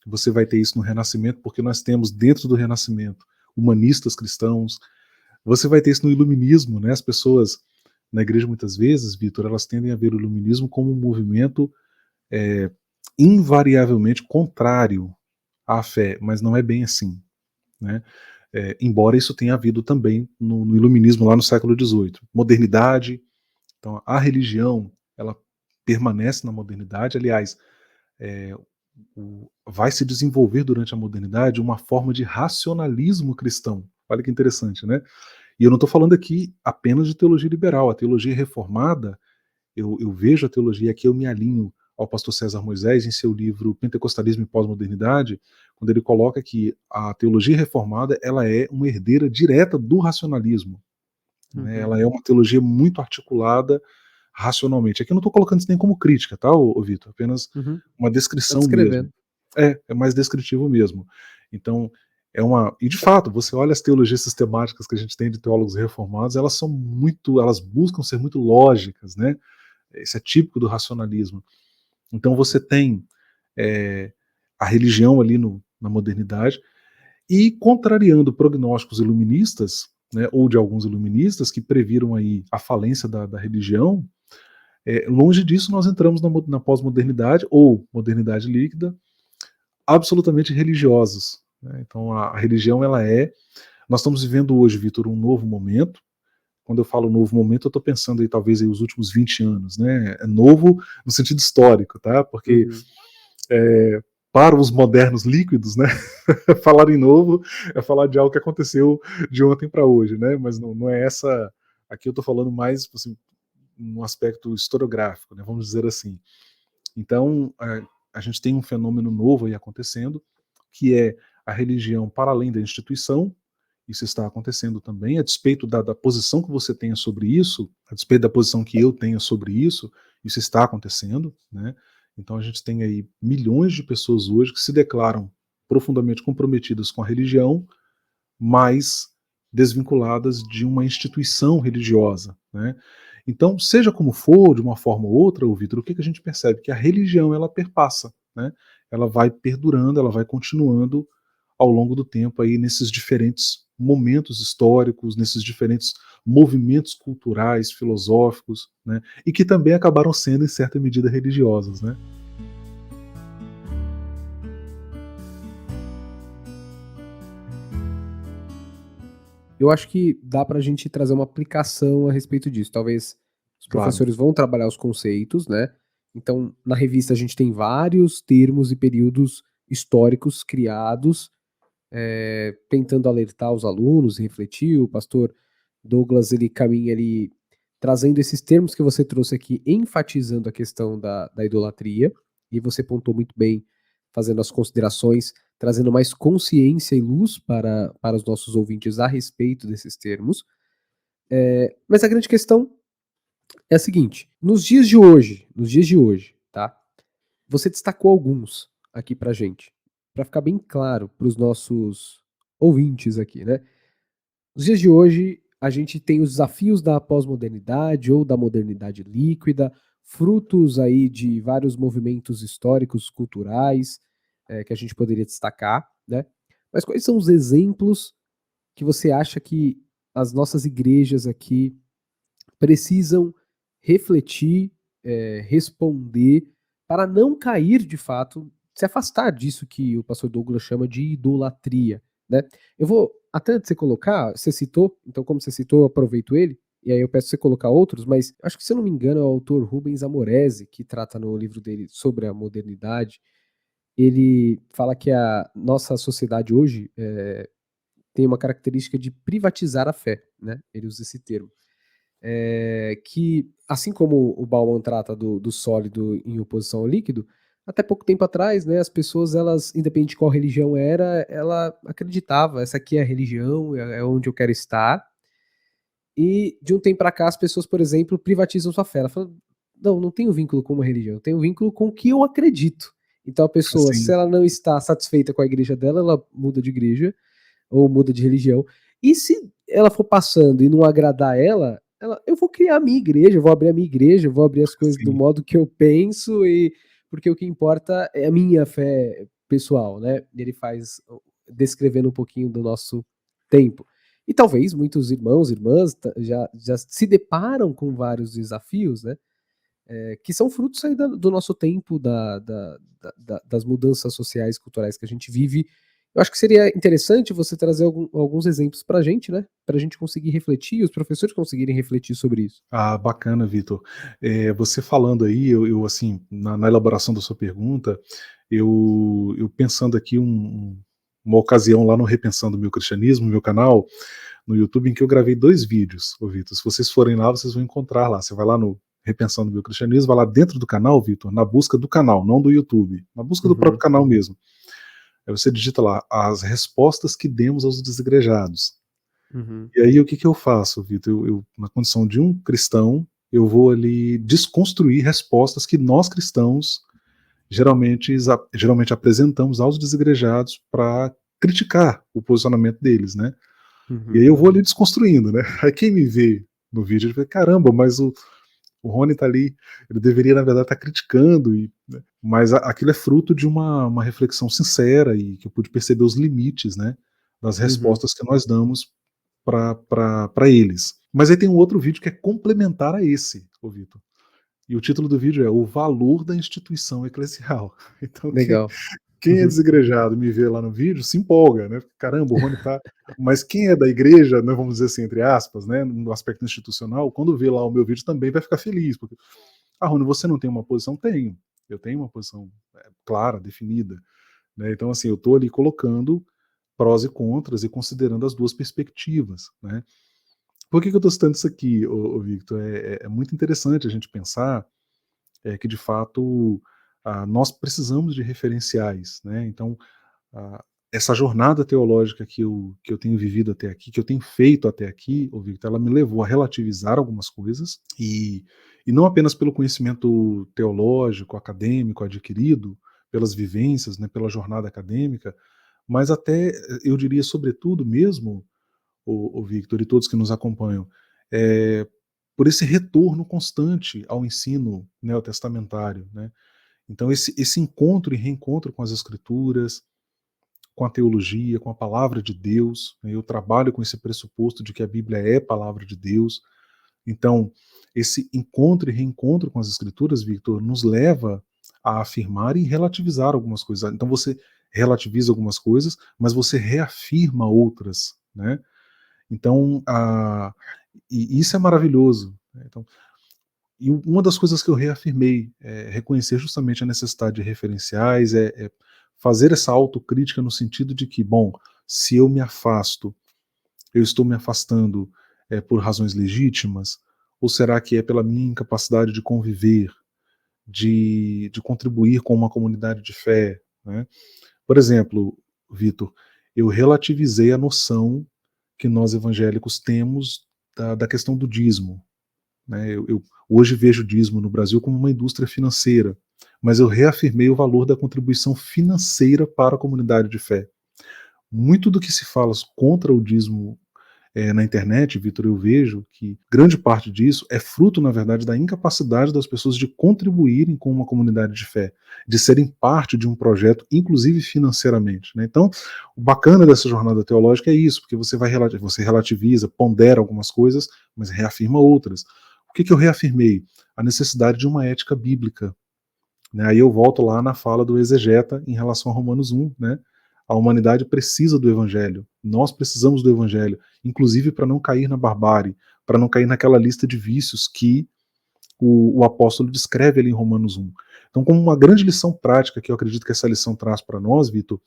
Você vai ter isso no Renascimento, porque nós temos dentro do Renascimento humanistas cristãos. Você vai ter isso no Iluminismo, né? As pessoas na igreja muitas vezes, Vitor, elas tendem a ver o Iluminismo como um movimento invariavelmente contrário à fé, mas não é bem assim, né? Embora isso tenha havido também no Iluminismo lá no século XVIII. Modernidade, então a religião, ela permanece na modernidade, aliás, vai se desenvolver durante a modernidade uma forma de racionalismo cristão. Olha que interessante, né? E eu não estou falando aqui apenas de teologia liberal. A teologia reformada, eu vejo a teologia aqui, eu me alinho ao pastor César Moisés em seu livro Pentecostalismo e Pós-Modernidade, quando ele coloca que a teologia reformada ela é uma herdeira direta do racionalismo. Né? Uhum. Ela é uma teologia muito articulada racionalmente. Aqui eu não estou colocando isso nem como crítica, tá, Vitor? Apenas Uhum. uma Tá descrição mesmo. descrevendo. É mais descritivo mesmo. Então, e de fato, você olha as teologias sistemáticas que a gente tem de teólogos reformados, elas buscam ser muito lógicas, né? Isso é típico do racionalismo. Então você tem a religião ali na modernidade, e contrariando prognósticos iluministas, né, ou de alguns iluministas que previram aí a falência da religião, longe disso nós entramos na pós-modernidade ou modernidade líquida, absolutamente religiosos. Né? Então a religião nós estamos vivendo hoje, Vitor, um novo momento. Quando eu falo novo momento, eu estou pensando aí talvez aí os últimos 20 anos, né? É novo no sentido histórico, tá? Porque Uhum. para os modernos líquidos, né? Falar em novo é falar de algo que aconteceu de ontem para hoje, né? Mas não é essa. Aqui eu estou falando mais assim, no aspecto historiográfico, né? Vamos dizer assim. Então a gente tem um fenômeno novo aí acontecendo, que é a religião para além da instituição. Isso está acontecendo também, a despeito da posição que você tenha sobre isso, a despeito da posição que eu tenha sobre isso está acontecendo, né? Então a gente tem aí milhões de pessoas hoje que se declaram profundamente comprometidas com a religião, mas desvinculadas de uma instituição religiosa, né? Então, seja como for, de uma forma ou outra, Vitor, o que a gente percebe? Que a religião, ela perpassa, né? Ela vai perdurando, ela vai continuando ao longo do tempo aí nesses diferentes momentos históricos, nesses diferentes movimentos culturais, filosóficos, né? E que também acabaram sendo, em certa medida, religiosos, né? Eu acho que dá para a gente trazer uma aplicação a respeito disso. Talvez os Claro, professores vão trabalhar os conceitos, né? Então, na revista a gente tem vários termos e períodos históricos criados, tentando alertar os alunos, refletir. O pastor Douglas ele caminha ali trazendo esses termos que você trouxe aqui, enfatizando a questão da idolatria, e você pontuou muito bem, fazendo as considerações, trazendo mais consciência e luz para os nossos ouvintes a respeito desses termos. Mas a grande questão é a seguinte: nos dias de hoje, tá? Você destacou alguns aqui pra gente, para ficar bem claro para os nossos ouvintes aqui, né? Nos dias de hoje, a gente tem os desafios da pós-modernidade ou da modernidade líquida, frutos aí de vários movimentos históricos, culturais, que a gente poderia destacar, né? Mas quais são os exemplos que você acha que as nossas igrejas aqui precisam refletir, responder, para não cair de fato, se afastar disso que o pastor Douglas chama de idolatria, né? Eu vou, até antes de você colocar, você citou, então como você citou, eu aproveito ele, e aí eu peço você colocar outros, mas acho que, se eu não me engano, é o autor Rubens Amorese, que trata no livro dele sobre a modernidade. Ele fala que a nossa sociedade hoje tem uma característica de privatizar a fé, né? Ele usa esse termo. Que, assim como o Bauman trata do sólido em oposição ao líquido, até pouco tempo atrás, né, as pessoas, elas, independente de qual religião era, ela acreditava, essa aqui é a religião, é onde eu quero estar. E de um tempo para cá, as pessoas, por exemplo, privatizam sua fé. Ela fala, não, não tenho vínculo com uma religião, eu tenho vínculo com o que eu acredito. Então a pessoa, se Assim, ela não está satisfeita com a igreja dela, ela muda de igreja ou muda de religião. E se ela for passando e não agradar ela, eu vou criar a minha igreja, eu vou abrir a minha igreja, eu vou abrir as coisas do assim, modo que eu penso, e porque o que importa é a minha fé pessoal, né? Ele faz descrevendo um pouquinho do nosso tempo. E talvez muitos irmãos, irmãs já se deparam com vários desafios, né? Que são frutos aí do nosso tempo, das mudanças sociais e culturais que a gente vive. Eu acho que seria interessante você trazer alguns exemplos para a gente, né? Para a gente conseguir refletir, os professores conseguirem refletir sobre isso. ah, bacana, Vitor. Você falando aí, eu assim, na elaboração da sua pergunta, eu pensando aqui uma ocasião lá no Repensando o Meu Cristianismo, meu canal, no YouTube, em que eu gravei 2 vídeos, ô Vitor. Se vocês forem lá, vocês vão encontrar lá. Você vai lá no Repensando o Meu Cristianismo, vai lá dentro do canal, Vitor, na busca do canal, não do YouTube, na busca do próprio Uhum, canal mesmo. Aí você digita lá, as respostas que demos aos desigrejados. uhum, E aí o que que eu faço, Vitor? Na condição de um cristão, eu vou ali desconstruir respostas que nós cristãos geralmente apresentamos aos desigrejados para criticar o posicionamento deles, né? E aí uhum, eu vou ali desconstruindo, né? Aí quem me vê no vídeo, ele fala, caramba, mas o Rony tá ali, ele deveria, na verdade, estar criticando, né? Mas aquilo é fruto de uma reflexão sincera e que eu pude perceber os limites, né, das uhum. respostas que nós damos para eles. Mas aí tem um outro vídeo que é complementar a esse, ô Vitor. E o título do vídeo é O Valor da Instituição Eclesial. Então, Legal. quem é Uhum, desigrejado e me vê lá no vídeo se empolga, né? Caramba, o Rony tá. Mas quem é da igreja, né, vamos dizer assim, entre aspas, né, no aspecto institucional, quando vê lá o meu vídeo também vai ficar feliz, porque, ah, Rony, você não tem uma posição? Tenho. Eu tenho uma posição clara, definida. Né? Então, assim, eu estou ali colocando prós e contras e considerando as duas perspectivas. Né? Por que eu estou citando isso aqui, Victor? É muito interessante a gente pensar que, de fato, nós precisamos de referenciais. Né? Então, ah, essa jornada teológica que eu tenho vivido até aqui, que eu tenho feito até aqui, ô Victor, ela me levou a relativizar algumas coisas e não apenas pelo conhecimento teológico, acadêmico adquirido, pelas vivências, né, pela jornada acadêmica, mas até, eu diria, sobretudo mesmo, o Victor e todos que nos acompanham, é, por esse retorno constante ao ensino neotestamentário. Né? Então, esse encontro e reencontro com as escrituras, com a teologia, com a palavra de Deus. Né? Eu trabalho com esse pressuposto de que a Bíblia é palavra de Deus. Então, esse encontro e reencontro com as Escrituras, Victor, nos leva a afirmar e relativizar algumas coisas. Então, você relativiza algumas coisas, mas você reafirma outras. Né? Então, e isso é maravilhoso. Né? Então, e uma das coisas que eu reafirmei é reconhecer justamente a necessidade de referenciais, é fazer essa autocrítica no sentido de que, bom, se eu me afasto, eu estou me afastando por razões legítimas? Ou será que é pela minha incapacidade de conviver, de contribuir com uma comunidade de fé? né? Por exemplo, Vitor, eu relativizei a noção que nós evangélicos temos da questão do dízimo, né? Eu hoje vejo o dízimo no Brasil como uma indústria financeira, mas eu reafirmei o valor da contribuição financeira para a comunidade de fé. Muito do que se fala contra o dízimo na internet, Vitor, eu vejo que grande parte disso é fruto, na verdade, da incapacidade das pessoas de contribuírem com uma comunidade de fé, de serem parte de um projeto, inclusive financeiramente, né? Então, o bacana dessa jornada teológica é isso, porque você relativiza, pondera algumas coisas, mas reafirma outras. O que eu reafirmei? A necessidade de uma ética bíblica, né? Aí eu volto lá na fala do exegeta em relação a Romanos 1, né? A humanidade precisa do evangelho, nós precisamos do evangelho, inclusive para não cair na barbárie, para não cair naquela lista de vícios que o apóstolo descreve ali em Romanos 1. Então, como uma grande lição prática que eu acredito que essa lição traz para nós, Vitor,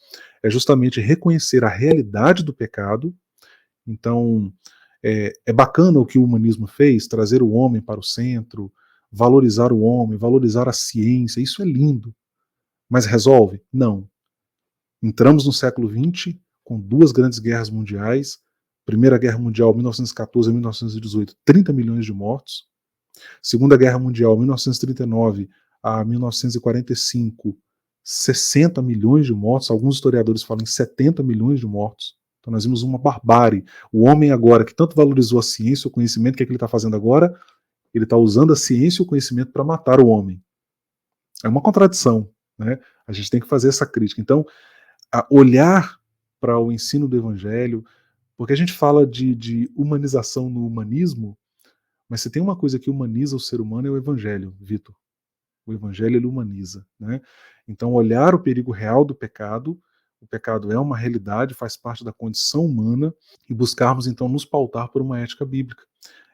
é justamente reconhecer a realidade do pecado. Então, é bacana o que o humanismo fez, trazer o homem para o centro, valorizar o homem, valorizar a ciência, isso é lindo. Mas resolve? Não. Entramos no século XX com duas grandes guerras mundiais, Primeira Guerra Mundial 1914 a 1918, 30 milhões de mortos, Segunda Guerra Mundial 1939 a 1945, 60 milhões de mortos, alguns historiadores falam em 70 milhões de mortos. Então nós vimos uma barbárie. O homem agora, que tanto valorizou a ciência, o conhecimento, o que é que ele está fazendo agora? Ele está usando a ciência e o conhecimento para matar o homem. É uma contradição, né? A gente tem que fazer essa crítica. Então, olhar para o ensino do evangelho, porque a gente fala de humanização no humanismo, mas se tem uma coisa que humaniza o ser humano é o evangelho, Vitor. O evangelho ele humaniza, né? Então, olhar o perigo real do pecado, o pecado é uma realidade, faz parte da condição humana, e buscarmos então nos pautar por uma ética bíblica.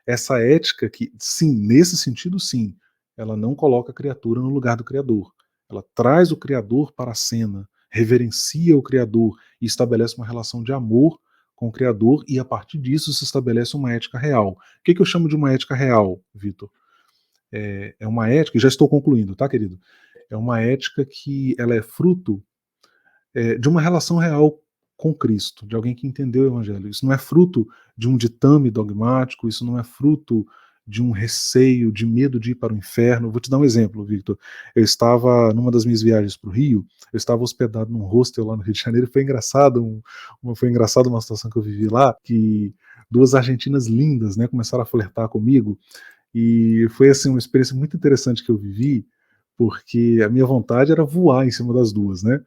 Essa ética que, sim, nesse sentido, sim, ela não coloca a criatura no lugar do Criador. Ela traz o Criador para a cena, reverencia o Criador e estabelece uma relação de amor com o Criador, e a partir disso se estabelece uma ética real. O que eu chamo de uma ética real, Vitor? É uma ética, e já estou concluindo, tá, querido? É uma ética que ela é fruto de uma relação real com Cristo, de alguém que entendeu o Evangelho. Isso não é fruto de um ditame dogmático, isso não é fruto de um receio, de medo de ir para o inferno. Vou te dar um exemplo, Victor. Eu estava, numa das minhas viagens para o Rio, eu estava hospedado num hostel lá no Rio de Janeiro, e foi engraçado, foi engraçado uma situação que eu vivi lá, que duas argentinas lindas, né, começaram a flertar comigo, e foi assim uma experiência muito interessante que eu vivi, porque a minha vontade era voar em cima das duas, né?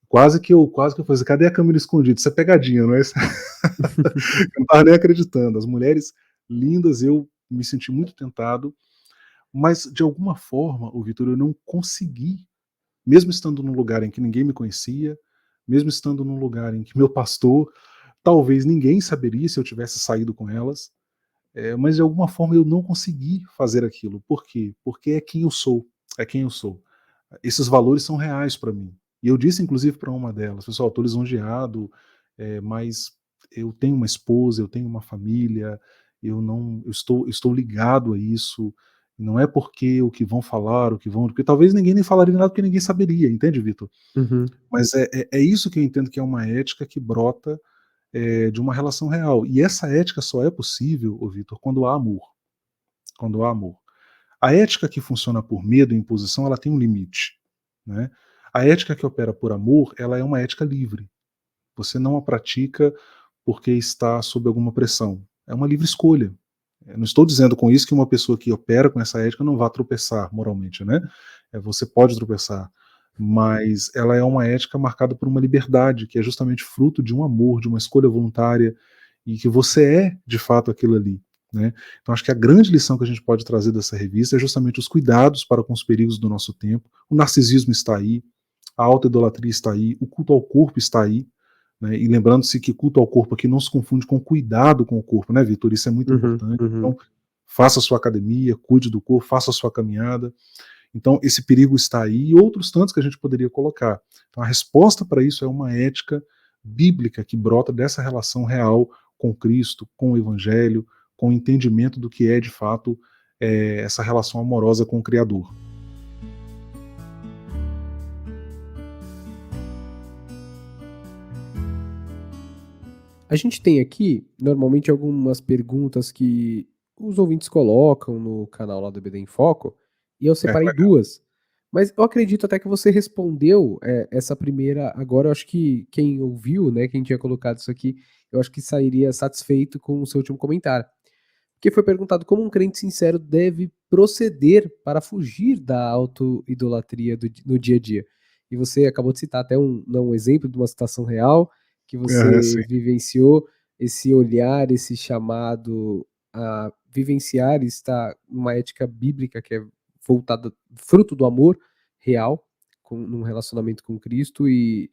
Quase que eu falei, cadê a câmera escondida? Isso é pegadinha, não é? Eu não estava nem acreditando. As mulheres lindas, eu me senti muito tentado, mas de alguma forma, o Vitor, eu não consegui, mesmo estando num lugar em que ninguém me conhecia, mesmo estando num lugar em que meu pastor, talvez ninguém saberia se eu tivesse saído com elas, mas de alguma forma eu não consegui fazer aquilo. Por quê? Porque é quem eu sou. É quem eu sou. Esses valores são reais para mim. E eu disse, inclusive, para uma delas, pessoal, estou lisonjeado, mas eu tenho uma esposa, eu tenho uma família, eu não, eu estou ligado a isso. Não é porque o que vão falar, o que vão, porque talvez ninguém nem falaria nada porque ninguém saberia, entende, Vitor? Uhum. Mas é isso que eu entendo que é uma ética que brota de uma relação real. E essa ética só é possível, ô Vitor, quando há amor. Quando há amor. A ética que funciona por medo e imposição, ela tem um limite, né? A ética que opera por amor, ela é uma ética livre. Você não a pratica porque está sob alguma pressão. É uma livre escolha. Eu não estou dizendo com isso que uma pessoa que opera com essa ética não vá tropeçar moralmente, né? Você pode tropeçar, mas ela é uma ética marcada por uma liberdade, que é justamente fruto de um amor, de uma escolha voluntária, e que você é, de fato, aquilo ali. Né? Então, acho que a grande lição que a gente pode trazer dessa revista é justamente os cuidados para com os perigos do nosso tempo. O narcisismo está aí, a autoidolatria está aí, o culto ao corpo está aí, né? E lembrando-se que culto ao corpo aqui não se confunde com cuidado com o corpo, né, Vitor? Isso é muito Uhum. importante. Uhum. Então, faça a sua academia, cuide do corpo, faça a sua caminhada. Então, esse perigo está aí e outros tantos que a gente poderia colocar. Então, a resposta para isso é uma ética bíblica que brota dessa relação real com Cristo, com o Evangelho, com o entendimento do que é, de fato, essa relação amorosa com o Criador. A gente tem aqui, normalmente, algumas perguntas que os ouvintes colocam no canal lá do EBD em Foco, e eu É, separei duas. Mas eu acredito até que você respondeu essa primeira agora. Eu acho que quem ouviu, né, quem tinha colocado isso aqui, eu acho que sairia satisfeito com o seu último comentário. Porque foi perguntado como um crente sincero deve proceder para fugir da autoidolatria no dia a dia. E você acabou de citar até um exemplo de uma situação real que você sim. vivenciou, esse olhar, esse chamado a vivenciar e estar numa ética bíblica que é voltada, fruto do amor real, num relacionamento com Cristo. E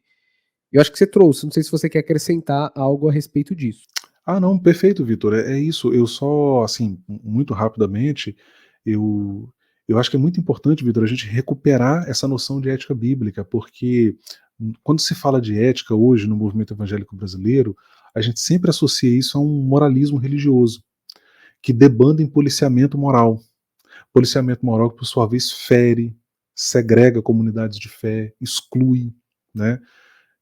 eu acho que você trouxe, não sei se você quer acrescentar algo a respeito disso. Ah, não, perfeito, Vitor. É isso. Eu só, assim, muito rapidamente, eu, eu acho que é muito importante, Vitor, a gente recuperar essa noção de ética bíblica, porque quando se fala de ética hoje no movimento evangélico brasileiro, a gente sempre associa isso a um moralismo religioso, que debanda em policiamento moral. Policiamento moral que, por sua vez, fere, segrega comunidades de fé, exclui, né?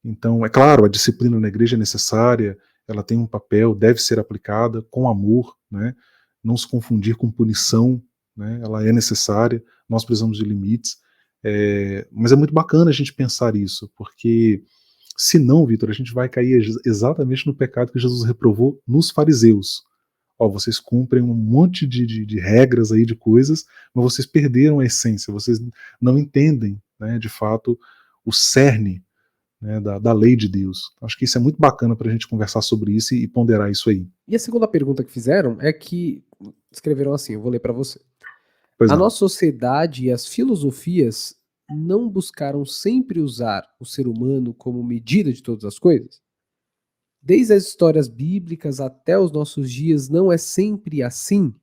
Então, é claro, a disciplina na igreja é necessária, ela tem um papel, deve ser aplicada com amor, né? Não se confundir com punição, né? Ela é necessária, nós precisamos de limites, mas é muito bacana a gente pensar isso, porque se não, Vitor, a gente vai cair exatamente no pecado que Jesus reprovou nos fariseus. Ó, vocês cumprem um monte de regras aí, de coisas, mas vocês perderam a essência, vocês não entendem, né, de fato, o cerne, né, da lei de Deus. Acho que isso é muito bacana para a gente conversar sobre isso e ponderar isso aí. E a segunda pergunta que fizeram é que escreveram assim, eu vou ler para você. Pois A não. nossa sociedade e as filosofias não buscaram sempre usar o ser humano como medida de todas as coisas? Desde as histórias bíblicas até os nossos dias, não é sempre assim?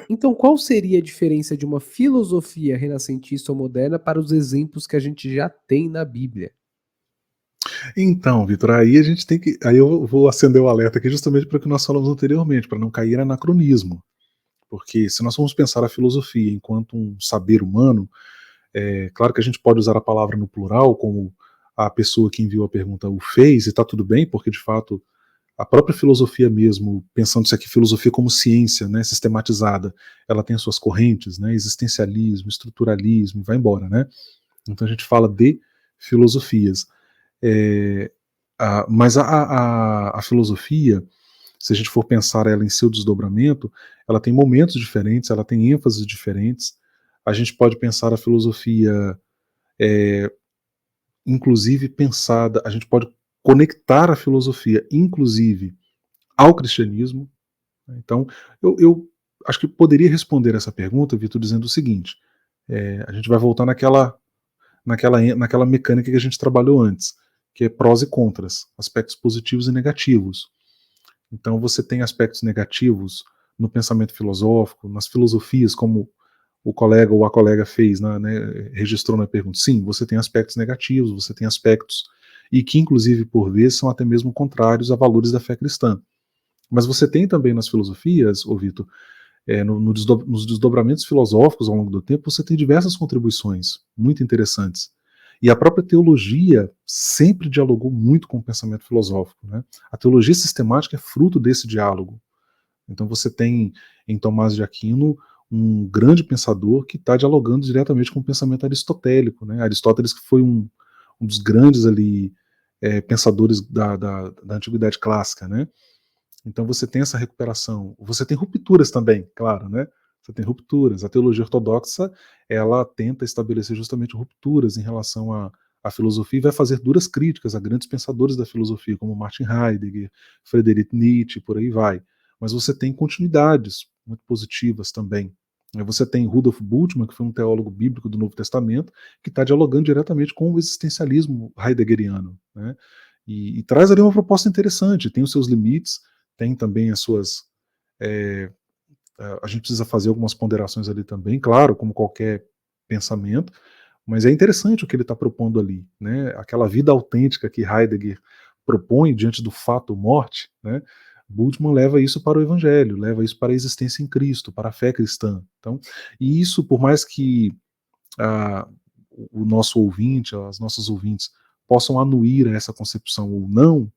Então, qual seria a diferença de uma filosofia renascentista ou moderna para os exemplos que a gente já tem na Bíblia? Então, Vitor, aí a gente tem que. Aí eu vou acender o alerta aqui justamente para o que nós falamos anteriormente, para não cair em anacronismo. Porque se nós formos pensar a filosofia enquanto um saber humano, é claro que a gente pode usar a palavra no plural, como a pessoa que enviou a pergunta o fez, e está tudo bem, porque de fato a própria filosofia mesmo, pensando isso aqui, filosofia como ciência, né, sistematizada, ela tem as suas correntes, né, existencialismo, estruturalismo, e vai embora, né? Então a gente fala de filosofias. É, mas a filosofia, se a gente for pensar ela em seu desdobramento, ela tem momentos diferentes, ela tem ênfases diferentes. A gente pode pensar a filosofia, inclusive pensada, a gente pode conectar a filosofia, inclusive, ao cristianismo. Então, eu acho que poderia responder essa pergunta, Vitor, dizendo o seguinte: a gente vai voltar naquela mecânica que a gente trabalhou antes, que é prós e contras, aspectos positivos e negativos. Então você tem aspectos negativos no pensamento filosófico, nas filosofias, como o colega ou a colega fez, né, registrou na pergunta. Sim, você tem aspectos negativos, você tem aspectos, e que inclusive por vezes são até mesmo contrários a valores da fé cristã. Mas você tem também nas filosofias, ô Vitor, nos desdobramentos filosóficos ao longo do tempo, você tem diversas contribuições muito interessantes. E a própria teologia sempre dialogou muito com o pensamento filosófico. Né? A teologia sistemática é fruto desse diálogo. Então você tem em Tomás de Aquino um grande pensador que está dialogando diretamente com o pensamento aristotélico. Né? Aristóteles, que foi um dos grandes ali, pensadores da antiguidade clássica. Né? Então você tem essa recuperação. Você tem rupturas também, claro, né? Você tem rupturas. A teologia ortodoxa, ela tenta estabelecer justamente rupturas em relação à filosofia e vai fazer duras críticas a grandes pensadores da filosofia, como Martin Heidegger, Friedrich Nietzsche, por aí vai. Mas você tem continuidades muito positivas também. Você tem Rudolf Bultmann, que foi um teólogo bíblico do Novo Testamento, que está dialogando diretamente com o existencialismo heideggeriano, né? E traz ali uma proposta interessante, tem os seus limites, tem também as suas. É, a gente precisa fazer algumas ponderações ali também, claro, como qualquer pensamento, mas é interessante o que ele está propondo ali, né? Aquela vida autêntica que Heidegger propõe diante do fato morte, né? Bultmann leva isso para o Evangelho, leva isso para a existência em Cristo, para a fé cristã. Então, e isso, por mais que ah, o nosso ouvinte, as nossas ouvintes, possam anuir a essa concepção ou não,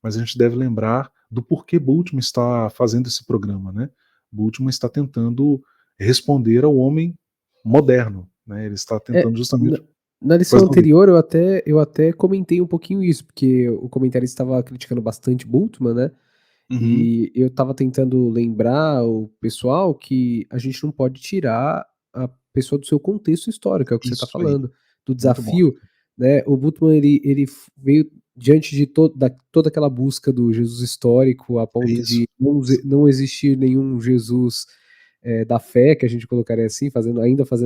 mas a gente deve lembrar do porquê Bultmann está fazendo esse programa, né? Bultmann está tentando responder ao homem moderno, né? Ele está É, tentando na justamente. na lição Pois não, Vitor? anterior eu até comentei um pouquinho isso, porque o comentarista estava criticando bastante Bultmann, né, Uhum. e eu estava tentando lembrar o pessoal que a gente não pode tirar a pessoa do seu contexto histórico, é o que você está Isso aí, falando, do muito bom. desafio, né. O Bultmann veio diante de toda aquela busca do Jesus histórico, a É ponto isso. de não existir nenhum Jesus, da fé, que a gente colocaria assim, fazendo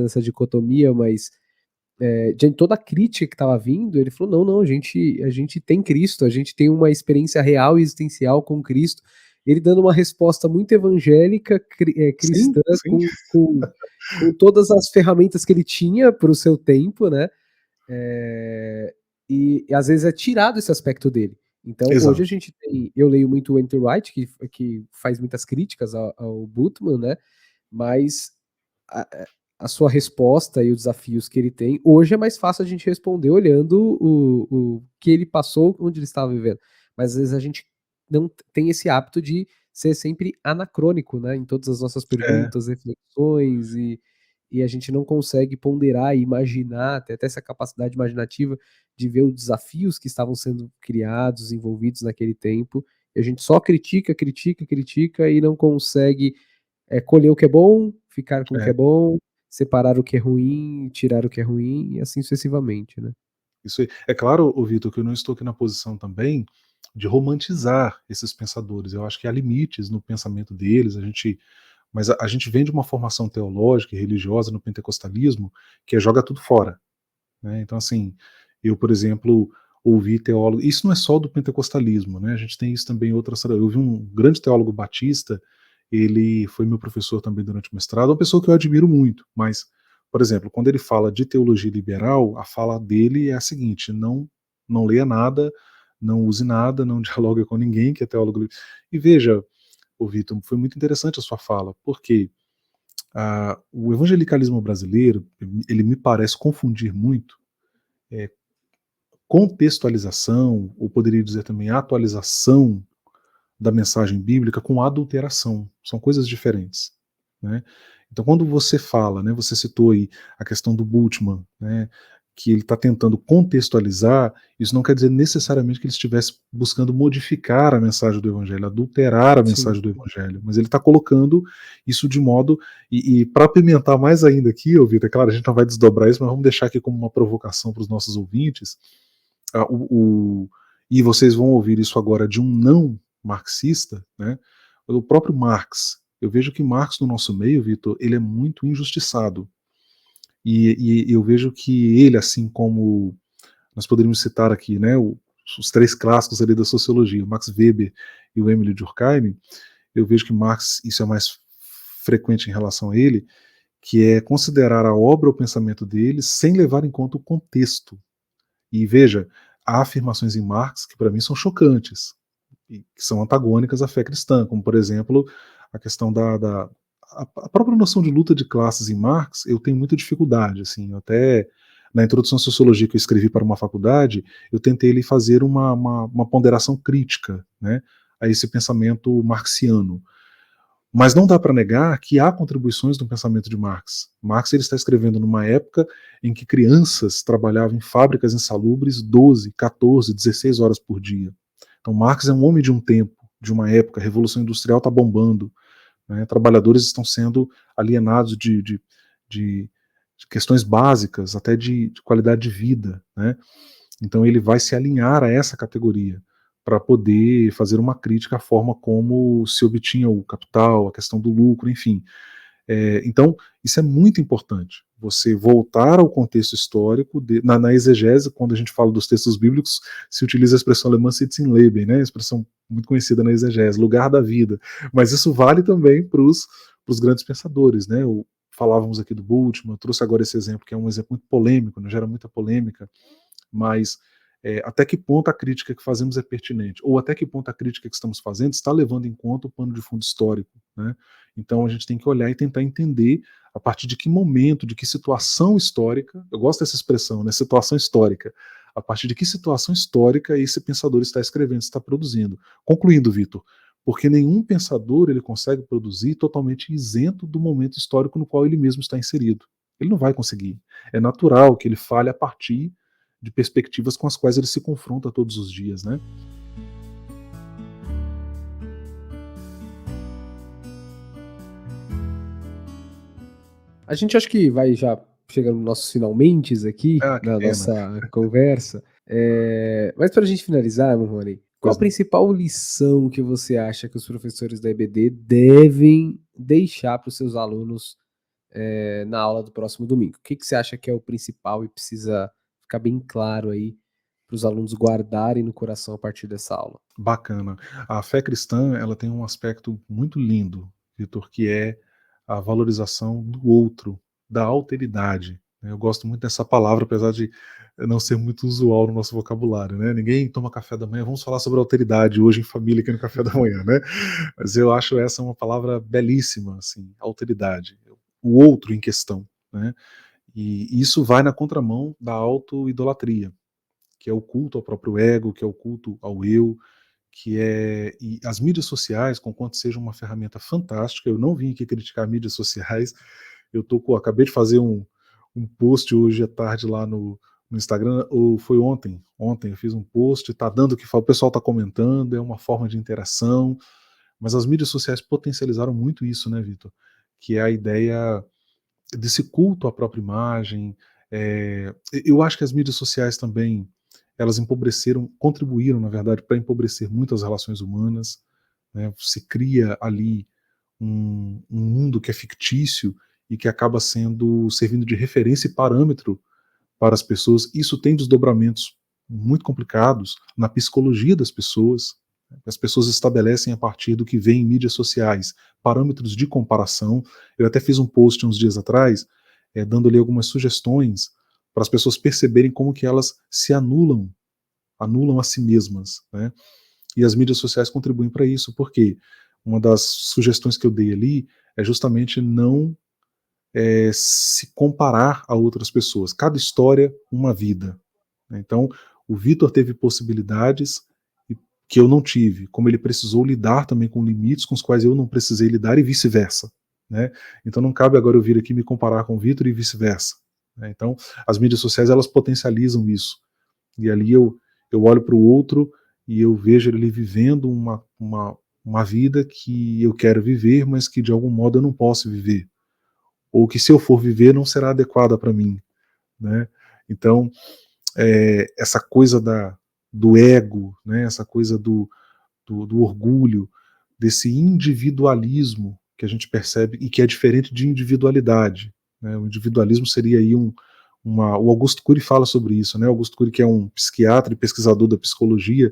essa dicotomia, mas diante de toda a crítica que estava vindo, ele falou: "Não, não, a gente tem Cristo, a gente tem uma experiência real e existencial com Cristo". Ele dando uma resposta muito evangélica, Sim, cristã, sim. com todas as ferramentas que ele tinha para o seu tempo, né, e às vezes é tirado esse aspecto dele. Então hoje a Exato. gente tem eu leio muito o Andrew Wright, que faz muitas críticas ao Bultmann, né, mas a a sua resposta e os desafios que ele tem, hoje é mais fácil a gente responder olhando o que ele passou, onde ele estava vivendo. Mas às vezes a gente não tem esse hábito de ser sempre anacrônico, né, em todas as nossas É, perguntas, reflexões, e a gente não consegue ponderar e imaginar, ter até essa capacidade imaginativa de ver os desafios que estavam sendo criados, envolvidos naquele tempo, e a gente só critica, critica, critica e não consegue colher o que é bom, ficar com o que é. é bom, separar o que é ruim, tirar o que é ruim e assim sucessivamente, né. Isso aí. É claro, ô Vitor, que eu não estou aqui na posição também de romantizar esses pensadores. Eu acho que há limites no pensamento deles, mas a gente vem de uma formação teológica e religiosa no pentecostalismo que joga tudo fora, né? Então, assim, eu, por exemplo, ouvi teólogo. Isso não é só do pentecostalismo, né? A gente tem isso também em outras. Eu vi um grande teólogo batista, ele foi meu professor também durante o mestrado, uma pessoa que eu admiro muito, mas, por exemplo, quando ele fala de teologia liberal, a fala dele é a seguinte: não leia nada, não use nada, não dialogue com ninguém que é teólogo. E veja, ô Vitor, foi muito interessante a sua fala, porque o evangelicalismo brasileiro, ele me parece confundir muito contextualização, ou poderia dizer também atualização da mensagem bíblica com adulteração. São coisas diferentes, né? Então, quando você fala, né, você citou aí a questão do Bultmann, né, que ele está tentando contextualizar, isso não quer dizer necessariamente que ele estivesse buscando modificar a mensagem do Evangelho, adulterar a Sim. mensagem do Evangelho, mas ele está colocando isso de modo. E para apimentar mais ainda aqui, Vitor, é claro, a gente não vai desdobrar isso, mas vamos deixar aqui como uma provocação para os nossos ouvintes. Ah, e vocês vão ouvir isso agora de um não marxista, né? O próprio Marx. Eu vejo que Marx no nosso meio, Vitor, ele é muito injustiçado. E eu vejo que ele, assim como nós poderíamos citar aqui, né, os três clássicos ali da sociologia, o Max Weber e o Emile Durkheim, eu vejo que Marx, isso é mais frequente em relação a ele, que é considerar a obra ou o pensamento dele sem levar em conta o contexto. E veja, há afirmações em Marx que para mim são chocantes, e que são antagônicas à fé cristã, como por exemplo a questão a própria noção de luta de classes em Marx. Eu tenho muita dificuldade, assim, eu até na introdução à sociologia que eu escrevi para uma faculdade, eu tentei ali fazer uma ponderação crítica, né, a esse pensamento marxiano. Mas não dá para negar que há contribuições no pensamento de Marx. Marx ele está escrevendo numa época em que crianças trabalhavam em fábricas insalubres 12, 14, 16 horas por dia. Então Marx é um homem de um tempo, de uma época, a Revolução Industrial está bombando, né? Trabalhadores estão sendo alienados de questões básicas, até de qualidade de vida, né? Então ele vai se alinhar a essa categoria para poder fazer uma crítica à forma como se obtinha o capital, a questão do lucro, enfim. Então, isso é muito importante. Você voltar ao contexto histórico, na exegese, quando a gente fala dos textos bíblicos, se utiliza a expressão alemã Sitzenleben, né? Expressão muito conhecida na exegese, lugar da vida. Mas isso vale também para os grandes pensadores, né? Falávamos aqui do Bultmann, eu trouxe agora esse exemplo, que é um exemplo muito polêmico, né? Gera muita polêmica, mas até que ponto a crítica que fazemos é pertinente, ou até que ponto a crítica que estamos fazendo está levando em conta o pano de fundo histórico, né? Então a gente tem que olhar e tentar entender a partir de que momento, de que situação histórica, eu gosto dessa expressão, né, situação histórica, A partir de que situação histórica esse pensador está escrevendo, está produzindo. Concluindo, Vitor, porque nenhum pensador ele consegue produzir totalmente isento do momento histórico no qual ele mesmo está inserido. Ele não vai conseguir. É natural que ele fale a partir de perspectivas com as quais ele se confronta todos os dias, né? A gente acha que vai já chegando nos nossos finalmente aqui, Ah, que na pena. nossa conversa. Mas para a gente finalizar, Rony, qual a principal lição que você acha que os professores da EBD devem deixar para os seus alunos na aula do próximo domingo? O que você acha que é o principal e precisa ficar bem claro aí para os alunos guardarem no coração a partir dessa aula? Bacana. A fé cristã, ela tem um aspecto muito lindo, Vitor, que é a valorização do outro, da alteridade. Eu gosto muito dessa palavra, apesar de não ser muito usual no nosso vocabulário, né? Ninguém toma café da manhã, vamos falar sobre alteridade hoje em família aqui no café da manhã, né? Mas eu acho essa uma palavra belíssima, assim, alteridade, o outro em questão, né? E isso vai na contramão da auto-idolatria, que é o culto ao próprio ego, que é o culto ao eu, que é e as mídias sociais, conquanto seja uma ferramenta fantástica, eu não vim aqui criticar mídias sociais, acabei de fazer um post hoje à tarde lá no Instagram, ou foi ontem eu fiz um post, tá dando o que fala, o pessoal tá comentando, é uma forma de interação, mas as mídias sociais potencializaram muito isso, né, Vitor? Que é a ideia desse culto à própria imagem. Eu acho que as mídias sociais também elas empobreceram, contribuíram, na verdade, para empobrecer muitas relações humanas. Né? Se cria ali um mundo que é fictício e que acaba servindo de referência e parâmetro para as pessoas. Isso tem desdobramentos muito complicados na psicologia das pessoas. As pessoas estabelecem a partir do que vê em mídias sociais parâmetros de comparação. Eu até fiz um post uns dias atrás, dando ali algumas sugestões para as pessoas perceberem como que elas se anulam a si mesmas, né? E as mídias sociais contribuem para isso, porque uma das sugestões que eu dei ali é justamente não se comparar a outras pessoas. Cada história, uma vida. Então, o Vitor teve possibilidades que eu não tive, como ele precisou lidar também com limites com os quais eu não precisei lidar e vice-versa. Né? Então não cabe agora eu vir aqui me comparar com o Vitor e vice-versa. Né? Então as mídias sociais elas potencializam isso. E ali eu olho para o outro e eu vejo ele vivendo uma vida que eu quero viver, mas que de algum modo eu não posso viver. Ou que se eu for viver não será adequada para mim. Né? Então, essa coisa do ego, né? Essa coisa do orgulho, desse individualismo que a gente percebe e que é diferente de individualidade. Né? O individualismo seria aí o Augusto Cury fala sobre isso, né? Augusto Cury, que é um psiquiatra e pesquisador da psicologia,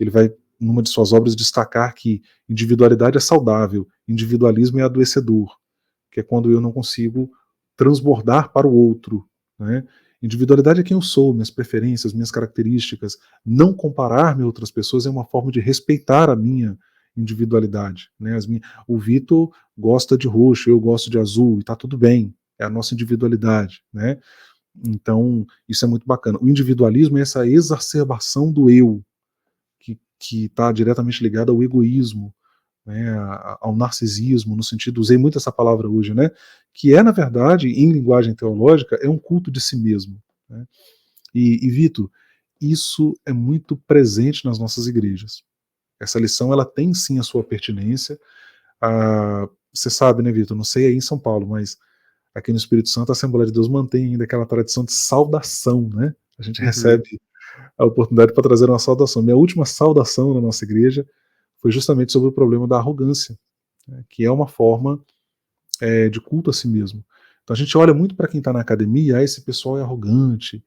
ele vai, numa de suas obras, destacar que individualidade é saudável, individualismo é adoecedor, que é quando eu não consigo transbordar para o outro, né? Individualidade é quem eu sou, minhas preferências, minhas características. Não comparar-me a outras pessoas é uma forma de respeitar a minha individualidade. Né? O Vitor gosta de roxo, eu gosto de azul, e está tudo bem. É a nossa individualidade. Né? Então, isso é muito bacana. O individualismo é essa exacerbação do eu, que está diretamente ligado ao egoísmo, né, ao narcisismo, no sentido, usei muito essa palavra hoje, né, que é, na verdade, em linguagem teológica, é um culto de si mesmo. Né? E Vitor, isso é muito presente nas nossas igrejas. Essa lição, ela tem sim a sua pertinência. Você sabe, né, Vitor, não sei aí em São Paulo, mas aqui no Espírito Santo a Assembleia de Deus mantém ainda aquela tradição de saudação, né? A gente recebe a oportunidade para trazer uma saudação. Minha última saudação na nossa igreja foi justamente sobre o problema da arrogância, né, que é uma forma de culto a si mesmo. Então a gente olha muito para quem está na academia, esse pessoal é arrogante,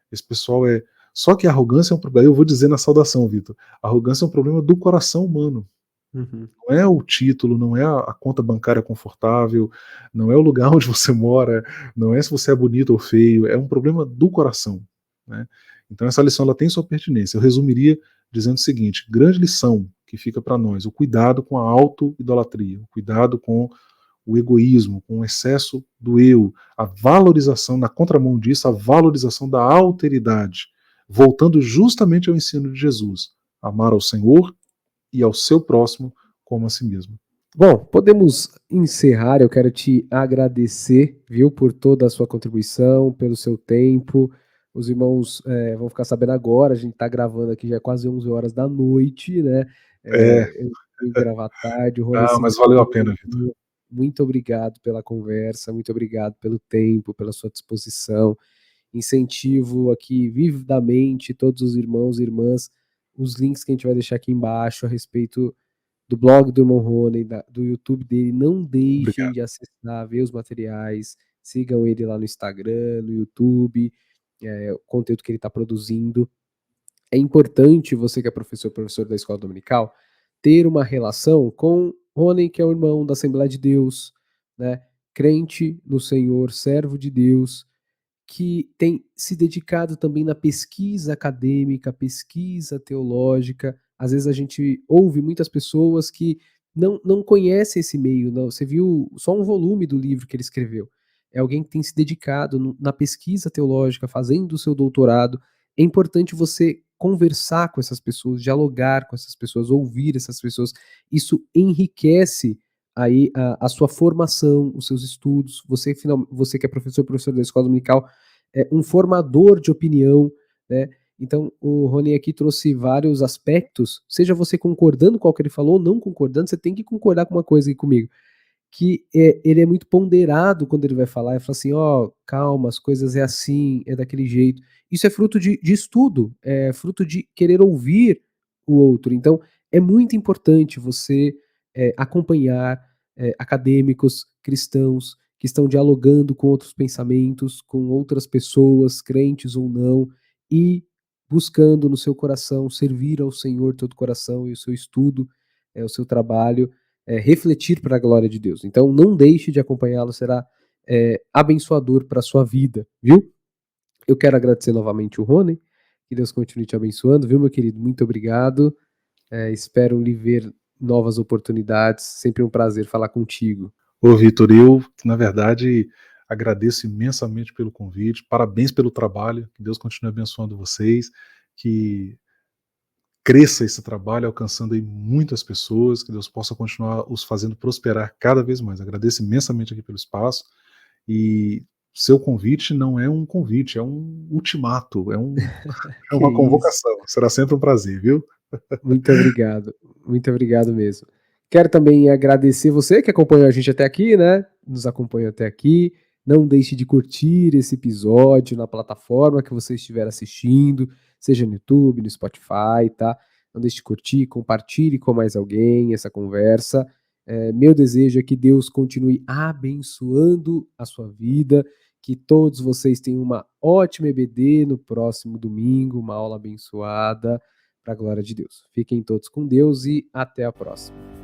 esse pessoal é. Só que a arrogância é um problema, eu vou dizer na saudação, Vitor, a arrogância é um problema do coração humano. Não é o título, não é a conta bancária confortável, não é o lugar onde você mora, não é se você é bonito ou feio, é um problema do coração. Né? Então essa lição ela tem sua pertinência. Eu resumiria dizendo o seguinte: grande lição que fica para nós, o cuidado com a auto-idolatria, o cuidado com o egoísmo, com o excesso do eu, a valorização, na contramão disso, a valorização da alteridade, voltando justamente ao ensino de Jesus: amar ao Senhor e ao seu próximo como a si mesmo. Bom, podemos encerrar. Eu quero te agradecer, viu, por toda a sua contribuição, pelo seu tempo. Os irmãos vão ficar sabendo agora, a gente está gravando aqui, já é quase 11 horas da noite, né? É, Eu fui gravar tarde, o Rony se mas valeu a empenhou. pena, Vitor. Muito obrigado pela conversa, muito obrigado pelo tempo, pela sua disposição. Incentivo aqui vividamente todos os irmãos e irmãs, os links que a gente vai deixar aqui embaixo a respeito do blog do irmão Rony, do YouTube dele. Não deixem Obrigado. de acessar, ver os materiais, sigam ele lá no Instagram, no YouTube, o conteúdo que ele está produzindo. É importante você que é professor da escola dominical, ter uma relação com Rony, que é o irmão da Assembleia de Deus, né? Crente no Senhor, servo de Deus, que tem se dedicado também na pesquisa acadêmica, pesquisa teológica. Às vezes a gente ouve muitas pessoas que não conhecem esse meio. Não. Você viu só um volume do livro que ele escreveu. É alguém que tem se dedicado na pesquisa teológica, fazendo o seu doutorado. É importante você conversar com essas pessoas, dialogar com essas pessoas, ouvir essas pessoas. Isso enriquece aí a sua formação, os seus estudos. Você que é professor da escola dominical, é um formador de opinião, né? Então, o Rony aqui trouxe vários aspectos, seja você concordando com o que ele falou ou não concordando, você tem que concordar com uma coisa aqui comigo, que ele é muito ponderado quando ele vai falar, ele fala assim, ó, calma, as coisas é assim, é daquele jeito. Isso é fruto de estudo, é fruto de querer ouvir o outro. Então, é muito importante você acompanhar acadêmicos cristãos que estão dialogando com outros pensamentos, com outras pessoas, crentes ou não, e buscando no seu coração servir ao Senhor todo o coração, e o seu estudo, o seu trabalho, refletir para a glória de Deus. Então, não deixe de acompanhá-lo, será abençoador para a sua vida, viu? Eu quero agradecer novamente o Rony, que Deus continue te abençoando, viu, meu querido? Muito obrigado. Espero lhe ver novas oportunidades. Sempre um prazer falar contigo. Ô, Vitor, eu, na verdade, agradeço imensamente pelo convite, parabéns pelo trabalho, que Deus continue abençoando vocês, que cresça esse trabalho, alcançando aí muitas pessoas, que Deus possa continuar os fazendo prosperar cada vez mais. Agradeço imensamente aqui pelo espaço, e seu convite não é um convite, é um ultimato, é Que uma isso. convocação. Será sempre um prazer, viu? Muito obrigado mesmo. Quero também agradecer você que acompanhou a gente até aqui, né? Nos acompanhou até aqui. Não deixe de curtir esse episódio na plataforma que você estiver assistindo, seja no YouTube, no Spotify, tá? Não deixe de curtir, compartilhe com mais alguém essa conversa. Meu desejo é que Deus continue abençoando a sua vida, que todos vocês tenham uma ótima EBD no próximo domingo, uma aula abençoada para a glória de Deus. Fiquem todos com Deus e até a próxima.